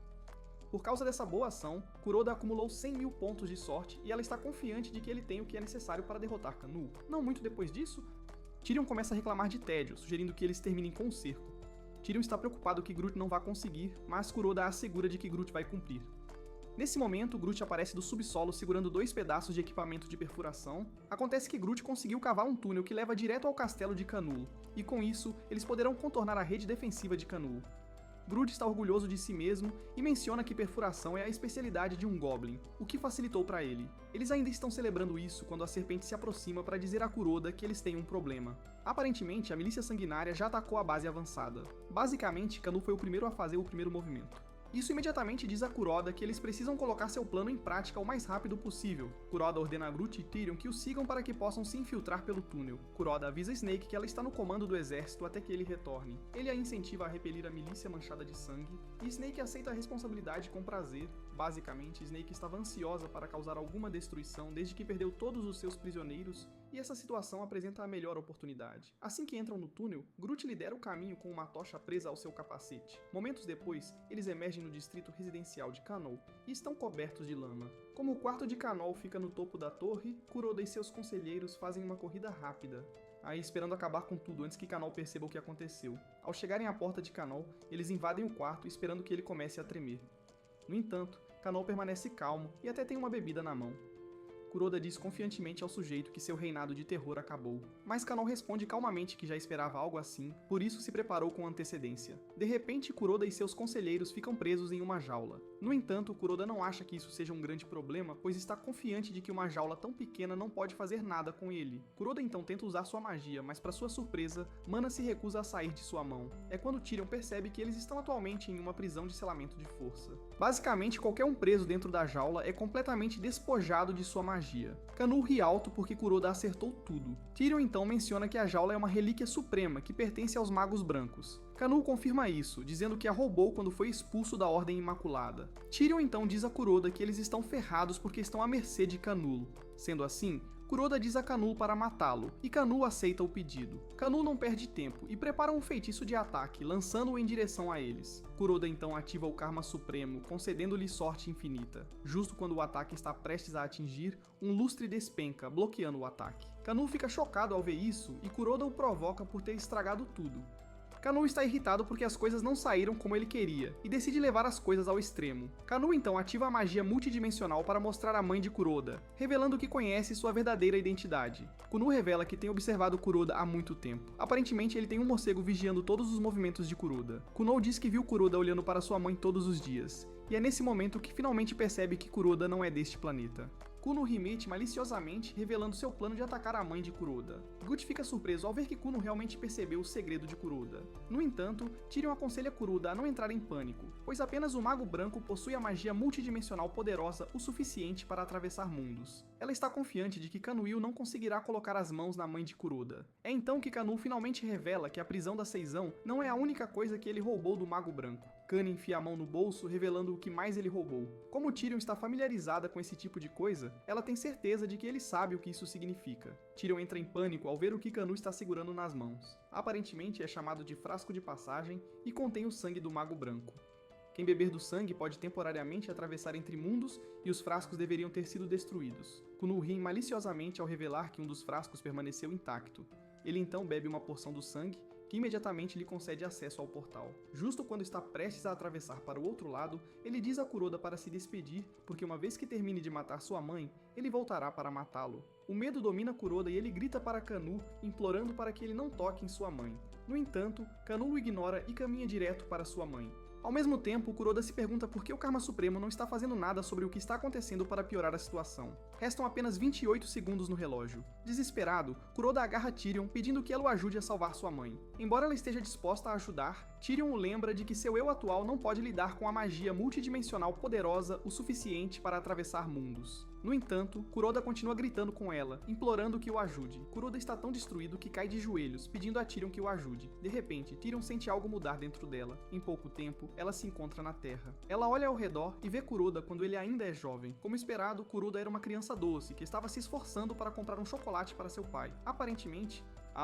Speaker 1: Por causa dessa boa ação, Kuroda acumulou 100 mil pontos de sorte e ela está confiante de que ele tem o que é necessário para derrotar Kanu. Não muito depois disso, Tyrion começa a reclamar de tédio, sugerindo que eles terminem com o cerco. Tyrion está preocupado que Groot não vá conseguir, mas Kuroda assegura de que Groot vai cumprir. Nesse momento, Groot aparece do subsolo segurando 2 pedaços de equipamento de perfuração. Acontece que Groot conseguiu cavar um túnel que leva direto ao castelo de Kanu, e com isso, eles poderão contornar a rede defensiva de Kanu. Groot está orgulhoso de si mesmo e menciona que perfuração é a especialidade de um Goblin, o que facilitou para ele. Eles ainda estão celebrando isso quando a serpente se aproxima para dizer a Kuroda que eles têm um problema. Aparentemente, a milícia sanguinária já atacou a base avançada. Basicamente, Kanu foi o primeiro a fazer o primeiro movimento. Isso imediatamente diz a Kuroda que eles precisam colocar seu plano em prática o mais rápido possível. Kuroda ordena a Groot e Tyrion que o sigam para que possam se infiltrar pelo túnel. Kuroda avisa Snake que ela está no comando do exército até que ele retorne. Ele a incentiva a repelir a milícia manchada de sangue, e Snake aceita a responsabilidade com prazer. Basicamente, Snake estava ansiosa para causar alguma destruição desde que perdeu todos os seus prisioneiros, e essa situação apresenta a melhor oportunidade. Assim que entram no túnel, Groot lidera o caminho com uma tocha presa ao seu capacete. Momentos depois, eles emergem no distrito residencial de Canol e estão cobertos de lama. Como o quarto de Canol fica no topo da torre, Kuroda e seus conselheiros fazem uma corrida rápida. aí esperando acabar com tudo antes que Canol perceba o que aconteceu. Ao chegarem à porta de Canol, eles invadem o quarto esperando que ele comece a tremer. No entanto, Canol permanece calmo e até tem uma bebida na mão. Kuroda diz confiantemente ao sujeito que seu reinado de terror acabou, mas Canol responde calmamente que já esperava algo assim, por isso se preparou com antecedência. De repente, Kuroda e seus conselheiros ficam presos em uma jaula. No entanto, Kuroda não acha que isso seja um grande problema, pois está confiante de que uma jaula tão pequena não pode fazer nada com ele. Kuroda então tenta usar sua magia, mas para sua surpresa, Mana se recusa a sair de sua mão. É quando Tyrion percebe que eles estão atualmente em uma prisão de selamento de força. Basicamente, qualquer um preso dentro da jaula é completamente despojado de sua magia. Canul ri alto porque Kuroda acertou tudo. Tyrion então menciona que a jaula é uma relíquia suprema que pertence aos magos brancos. Canul confirma isso, dizendo que a roubou quando foi expulso da Ordem Imaculada. Tyrion então diz a Kuroda que eles estão ferrados porque estão à mercê de Canul. Sendo assim, Kuroda diz a Canul para matá-lo, e Canul aceita o pedido. Canul não perde tempo e prepara um feitiço de ataque, lançando-o em direção a eles. Kuroda então ativa o Karma Supremo, concedendo-lhe sorte infinita. Justo quando o ataque está prestes a atingir, um lustre despenca, bloqueando o ataque. Canul fica chocado ao ver isso, e Kuroda o provoca por ter estragado tudo. Canul está irritado porque as coisas não saíram como ele queria, e decide levar as coisas ao extremo. Canul então ativa a magia multidimensional para mostrar a mãe de Kuroda, revelando que conhece sua verdadeira identidade. Canul revela que tem observado Kuroda há muito tempo. Aparentemente ele tem um morcego vigiando todos os movimentos de Kuroda. Canul diz que viu Kuroda olhando para sua mãe todos os dias, e é nesse momento que finalmente percebe que Kuroda não é deste planeta. Kuno remete maliciosamente, revelando seu plano de atacar a mãe de Kuroda. Gut fica surpreso ao ver que Kuno realmente percebeu o segredo de Kuroda. No entanto, Tyrion aconselha Kuroda a não entrar em pânico, pois apenas o Mago Branco possui a magia multidimensional poderosa o suficiente para atravessar mundos. Ela está confiante de que Canuil não conseguirá colocar as mãos na mãe de Kuroda. É então que Canul finalmente revela que a prisão da Seizão não é a única coisa que ele roubou do Mago Branco. Kane enfia a mão no bolso, revelando o que mais ele roubou. Como Tyrion está familiarizada com esse tipo de coisa, ela tem certeza de que ele sabe o que isso significa. Tyrion entra em pânico ao ver o que Canul está segurando nas mãos. Aparentemente é chamado de frasco de passagem e contém o sangue do Mago Branco. Quem beber do sangue pode temporariamente atravessar entre mundos e os frascos deveriam ter sido destruídos. Canul ri maliciosamente ao revelar que um dos frascos permaneceu intacto. Ele então bebe uma porção do sangue, que imediatamente lhe concede acesso ao portal. Justo quando está prestes a atravessar para o outro lado, ele diz a Kuroda para se despedir, porque uma vez que termine de matar sua mãe, ele voltará para matá-lo. O medo domina Kuroda e ele grita para Canul, implorando para que ele não toque em sua mãe. No entanto, Canul o ignora e caminha direto para sua mãe. Ao mesmo tempo, Kuroda se pergunta por que o Karma Supremo não está fazendo nada sobre o que está acontecendo para piorar a situação. Restam apenas 28 segundos no relógio. Desesperado, Kuroda agarra Tyrion, pedindo que ela o ajude a salvar sua mãe. Embora ela esteja disposta a ajudar, Tyrion o lembra de que seu eu atual não pode lidar com a magia multidimensional poderosa o suficiente para atravessar mundos. No entanto, Kuroda continua gritando com ela, implorando que o ajude. Kuroda está tão destruído que cai de joelhos, pedindo a Tyrion que o ajude. De repente, Tyrion sente algo mudar dentro dela. Em pouco tempo, ela se encontra na Terra. Ela olha ao redor e vê Kuroda quando ele ainda é jovem. Como esperado, Kuroda era uma criança doce, que estava se esforçando para comprar um chocolate para seu pai. Aparentemente,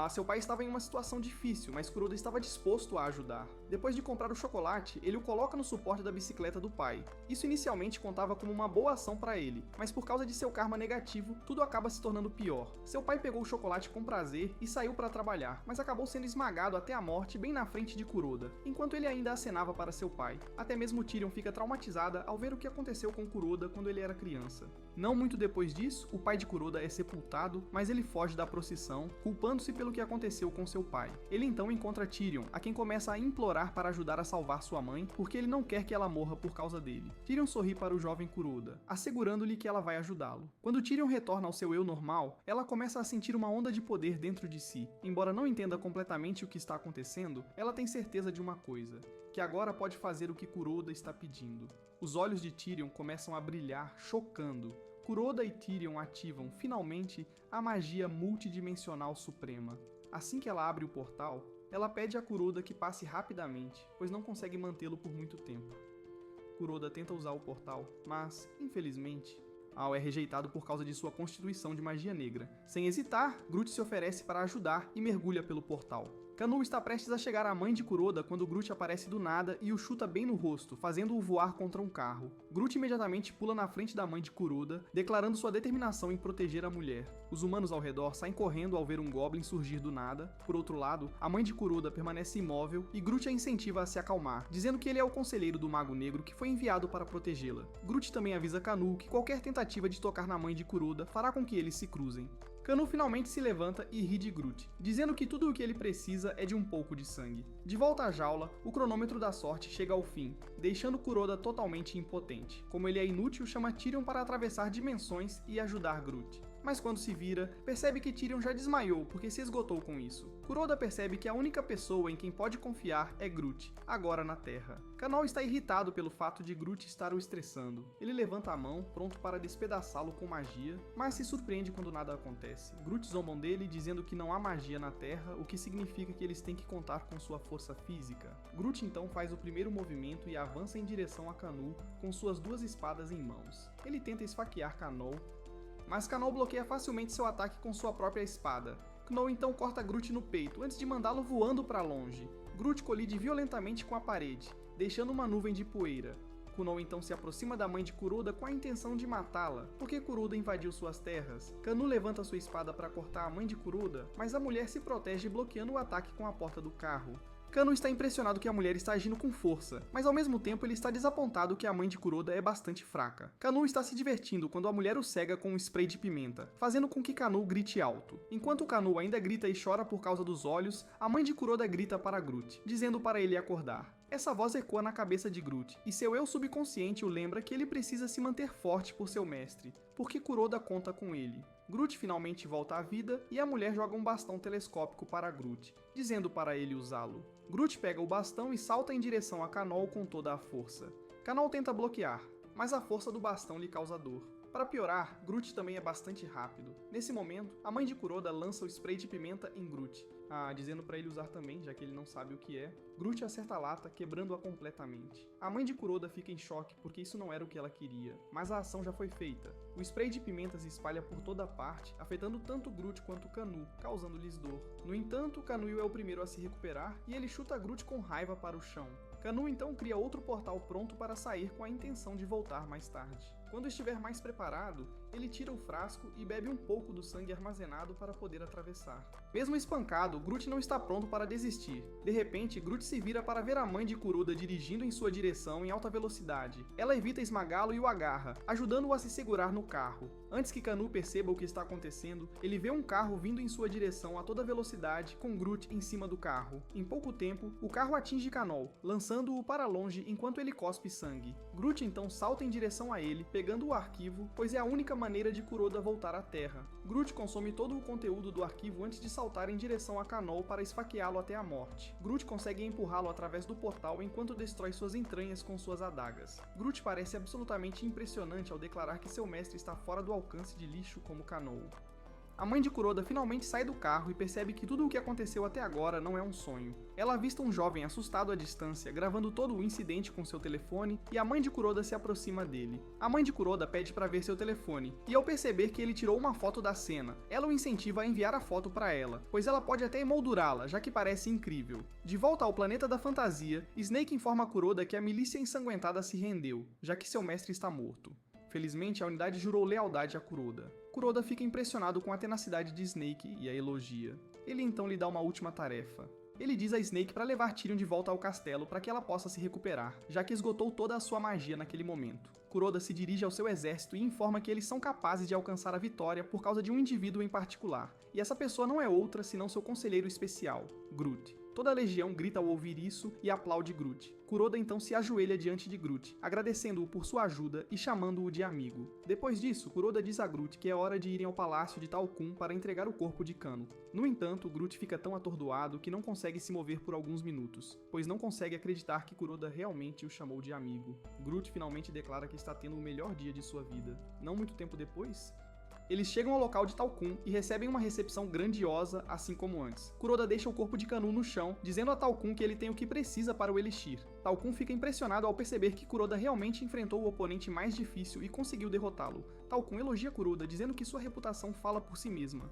Speaker 1: seu pai estava em uma situação difícil, mas Kuroda estava disposto a ajudar. Depois de comprar o chocolate, ele o coloca no suporte da bicicleta do pai. Isso inicialmente contava como uma boa ação para ele, mas por causa de seu karma negativo, tudo acaba se tornando pior. Seu pai pegou o chocolate com prazer e saiu para trabalhar, mas acabou sendo esmagado até a morte bem na frente de Kuroda, enquanto ele ainda acenava para seu pai. Até mesmo Tyrion fica traumatizada ao ver o que aconteceu com Kuroda quando ele era criança. Não muito depois disso, o pai de Kuroda é sepultado, mas ele foge da procissão, culpando-se pelo que aconteceu com seu pai. Ele então encontra Tyrion, a quem começa a implorar para ajudar a salvar sua mãe, porque ele não quer que ela morra por causa dele. Tyrion sorri para o jovem Kuroda, assegurando-lhe que ela vai ajudá-lo. Quando Tyrion retorna ao seu eu normal, ela começa a sentir uma onda de poder dentro de si. Embora não entenda completamente o que está acontecendo, ela tem certeza de uma coisa, que agora pode fazer o que Kuroda está pedindo. Os olhos de Tyrion começam a brilhar, chocando. Kuroda e Tyrion ativam, finalmente, a magia multidimensional suprema. Assim que ela abre o portal, ela pede a Kuroda que passe rapidamente, pois não consegue mantê-lo por muito tempo. Kuroda tenta usar o portal, mas, infelizmente, é rejeitado por causa de sua constituição de magia negra. Sem hesitar, Groot se oferece para ajudar e mergulha pelo portal. Kanu está prestes a chegar à mãe de Kuroda quando Groot aparece do nada e o chuta bem no rosto, fazendo-o voar contra um carro. Groot imediatamente pula na frente da mãe de Kuroda, declarando sua determinação em proteger a mulher. Os humanos ao redor saem correndo ao ver um Goblin surgir do nada. Por outro lado, a mãe de Kuroda permanece imóvel e Groot a incentiva a se acalmar, dizendo que ele é o conselheiro do Mago Negro que foi enviado para protegê-la. Groot também avisa Kanu que qualquer tentativa de tocar na mãe de Kuroda fará com que eles se cruzem. Kanu finalmente se levanta e ri de Groot, dizendo que tudo o que ele precisa é de um pouco de sangue. De volta à jaula, o cronômetro da sorte chega ao fim, deixando Kuroda totalmente impotente. Como ele é inútil, chama Tyrion para atravessar dimensões e ajudar Groot. Mas quando se vira, percebe que Tyrion já desmaiou porque se esgotou com isso. Kuroda percebe que a única pessoa em quem pode confiar é Groot, agora na Terra. Kanu está irritado pelo fato de Groot estar o estressando. Ele levanta a mão, pronto para despedaçá-lo com magia, mas se surpreende quando nada acontece. Groot zombam dele, dizendo que não há magia na Terra, o que significa que eles têm que contar com sua força física. Groot então faz o primeiro movimento e avança em direção a Kanu, com suas duas espadas em mãos. Ele tenta esfaquear Kanu, mas Kanu bloqueia facilmente seu ataque com sua própria espada. Knu então corta Groot no peito, antes de mandá-lo voando para longe. Groot colide violentamente com a parede, deixando uma nuvem de poeira. Knu então se aproxima da mãe de Kuroda com a intenção de matá-la, porque Kuroda invadiu suas terras. Kanu levanta sua espada para cortar a mãe de Kuroda, mas a mulher se protege bloqueando o ataque com a porta do carro. Kanu está impressionado que a mulher está agindo com força, mas ao mesmo tempo ele está desapontado que a mãe de Kuroda é bastante fraca. Kanu está se divertindo quando a mulher o cega com um spray de pimenta, fazendo com que Kanu grite alto. Enquanto Kanu ainda grita e chora por causa dos olhos, a mãe de Kuroda grita para Groot, dizendo para ele acordar. Essa voz ecoa na cabeça de Groot, e seu eu subconsciente o lembra que ele precisa se manter forte por seu mestre, porque Kuroda conta com ele. Groot finalmente volta à vida e a mulher joga um bastão telescópico para Groot, dizendo para ele usá-lo. Groot pega o bastão e salta em direção a Kanu com toda a força. Kanu tenta bloquear, mas a força do bastão lhe causa dor. Para piorar, Groot também é bastante rápido. Nesse momento, a mãe de Kuroda lança o spray de pimenta em Groot, dizendo para ele usar também, já que ele não sabe o que é. Groot acerta a lata, quebrando-a completamente. A mãe de Kuroda fica em choque porque isso não era o que ela queria, mas a ação já foi feita. O spray de pimenta se espalha por toda a parte, afetando tanto Groot quanto Kanu, causando-lhes dor. No entanto, Kanu é o primeiro a se recuperar e ele chuta Groot com raiva para o chão. Kanu então cria outro portal pronto para sair com a intenção de voltar mais tarde. Quando estiver mais preparado, ele tira o frasco e bebe um pouco do sangue armazenado para poder atravessar. Mesmo espancado, Groot não está pronto para desistir. De repente, Groot se vira para ver a mãe de Kuroda dirigindo em sua direção em alta velocidade. Ela evita esmagá-lo e o agarra, ajudando-o a se segurar no carro. Antes que Kanu perceba o que está acontecendo, ele vê um carro vindo em sua direção a toda velocidade, com Groot em cima do carro. Em pouco tempo, o carro atinge Kanu, lançando-o para longe enquanto ele cospe sangue. Groot então salta em direção a ele, pegando o arquivo, pois é a única maneira de Kuroda voltar à Terra. Groot consome todo o conteúdo do arquivo antes de saltar em direção a Kanu para esfaqueá-lo até a morte. Groot consegue empurrá-lo através do portal enquanto destrói suas entranhas com suas adagas. Groot parece absolutamente impressionante ao declarar que seu mestre está fora do alcance de lixo como Kanu. A mãe de Kuroda finalmente sai do carro e percebe que tudo o que aconteceu até agora não é um sonho. Ela avista um jovem assustado à distância, gravando todo o incidente com seu telefone, e a mãe de Kuroda se aproxima dele. A mãe de Kuroda pede para ver seu telefone, e ao perceber que ele tirou uma foto da cena, ela o incentiva a enviar a foto para ela, pois ela pode até emoldurá-la, já que parece incrível. De volta ao planeta da fantasia, Snake informa a Kuroda que a milícia ensanguentada se rendeu, já que seu mestre está morto. Felizmente, a unidade jurou lealdade a Kuroda. Kuroda fica impressionado com a tenacidade de Snake e a elogia. Ele então lhe dá uma última tarefa. Ele diz a Snake para levar Tyrion de volta ao castelo para que ela possa se recuperar, já que esgotou toda a sua magia naquele momento. Kuroda se dirige ao seu exército e informa que eles são capazes de alcançar a vitória por causa de um indivíduo em particular, e essa pessoa não é outra senão seu conselheiro especial, Groot. Toda a legião grita ao ouvir isso e aplaude Groot. Kuroda então se ajoelha diante de Groot, agradecendo-o por sua ajuda e chamando-o de amigo. Depois disso, Kuroda diz a Groot que é hora de irem ao palácio de Talcum para entregar o corpo de Kanu. No entanto, Groot fica tão atordoado que não consegue se mover por alguns minutos, pois não consegue acreditar que Kuroda realmente o chamou de amigo. Groot finalmente declara que está tendo o melhor dia de sua vida. Não muito tempo depois, eles chegam ao local de Talcum e recebem uma recepção grandiosa, assim como antes. Kuroda deixa o corpo de Kanu no chão, dizendo a Talcum que ele tem o que precisa para o Elixir. Talcum fica impressionado ao perceber que Kuroda realmente enfrentou o oponente mais difícil e conseguiu derrotá-lo. Talcum elogia Kuroda, dizendo que sua reputação fala por si mesma.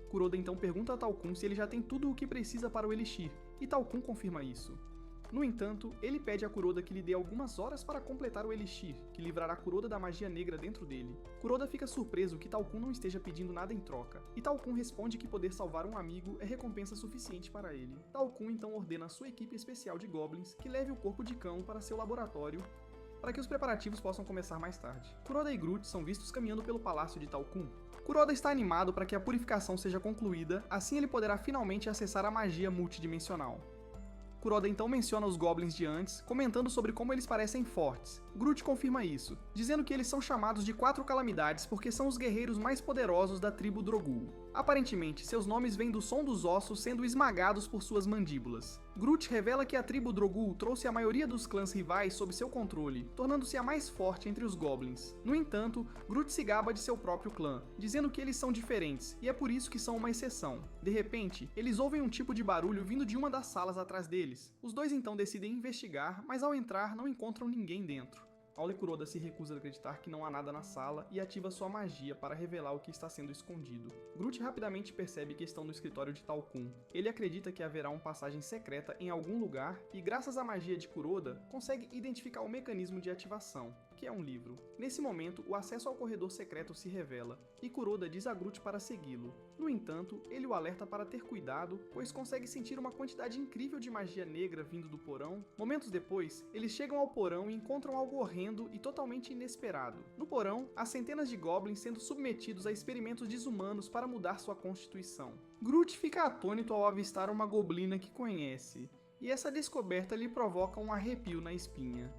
Speaker 1: Kuroda então pergunta a Talcum se ele já tem tudo o que precisa para o Elixir, e Talcum confirma isso. No entanto, ele pede a Kuroda que lhe dê algumas horas para completar o Elixir, que livrará Kuroda da magia negra dentro dele. Kuroda fica surpreso que Talcum não esteja pedindo nada em troca, e Talcum responde que poder salvar um amigo é recompensa suficiente para ele. Talcum então ordena a sua equipe especial de Goblins que leve o corpo de cão para seu laboratório, para que os preparativos possam começar mais tarde. Kuroda e Groot são vistos caminhando pelo palácio de Talcum. Kuroda está animado para que a purificação seja concluída, assim ele poderá finalmente acessar a magia multidimensional. Kuroda então menciona os Goblins de antes, comentando sobre como eles parecem fortes. Groot confirma isso, dizendo que eles são chamados de 4 calamidades porque são os guerreiros mais poderosos da tribo Drogool. Aparentemente, seus nomes vêm do som dos ossos sendo esmagados por suas mandíbulas. Groot revela que a tribo Drogool trouxe a maioria dos clãs rivais sob seu controle, tornando-se a mais forte entre os Goblins. No entanto, Groot se gaba de seu próprio clã, dizendo que eles são diferentes, e é por isso que são uma exceção. De repente, eles ouvem um tipo de barulho vindo de uma das salas atrás deles. Os dois então decidem investigar, mas ao entrar não encontram ninguém dentro. Aule Kuroda se recusa a acreditar que não há nada na sala e ativa sua magia para revelar o que está sendo escondido. Groot rapidamente percebe que estão no escritório de Talcum. Ele acredita que haverá uma passagem secreta em algum lugar e, graças à magia de Kuroda, consegue identificar o mecanismo de ativação, que é um livro. Nesse momento, o acesso ao corredor secreto se revela, e Kuroda diz a Groot para segui-lo. No entanto, ele o alerta para ter cuidado, pois consegue sentir uma quantidade incrível de magia negra vindo do porão. Momentos depois, eles chegam ao porão e encontram algo horrendo e totalmente inesperado. No porão, há centenas de Goblins sendo submetidos a experimentos desumanos para mudar sua constituição. Groot fica atônito ao avistar uma goblina que conhece, e essa descoberta lhe provoca um arrepio na espinha.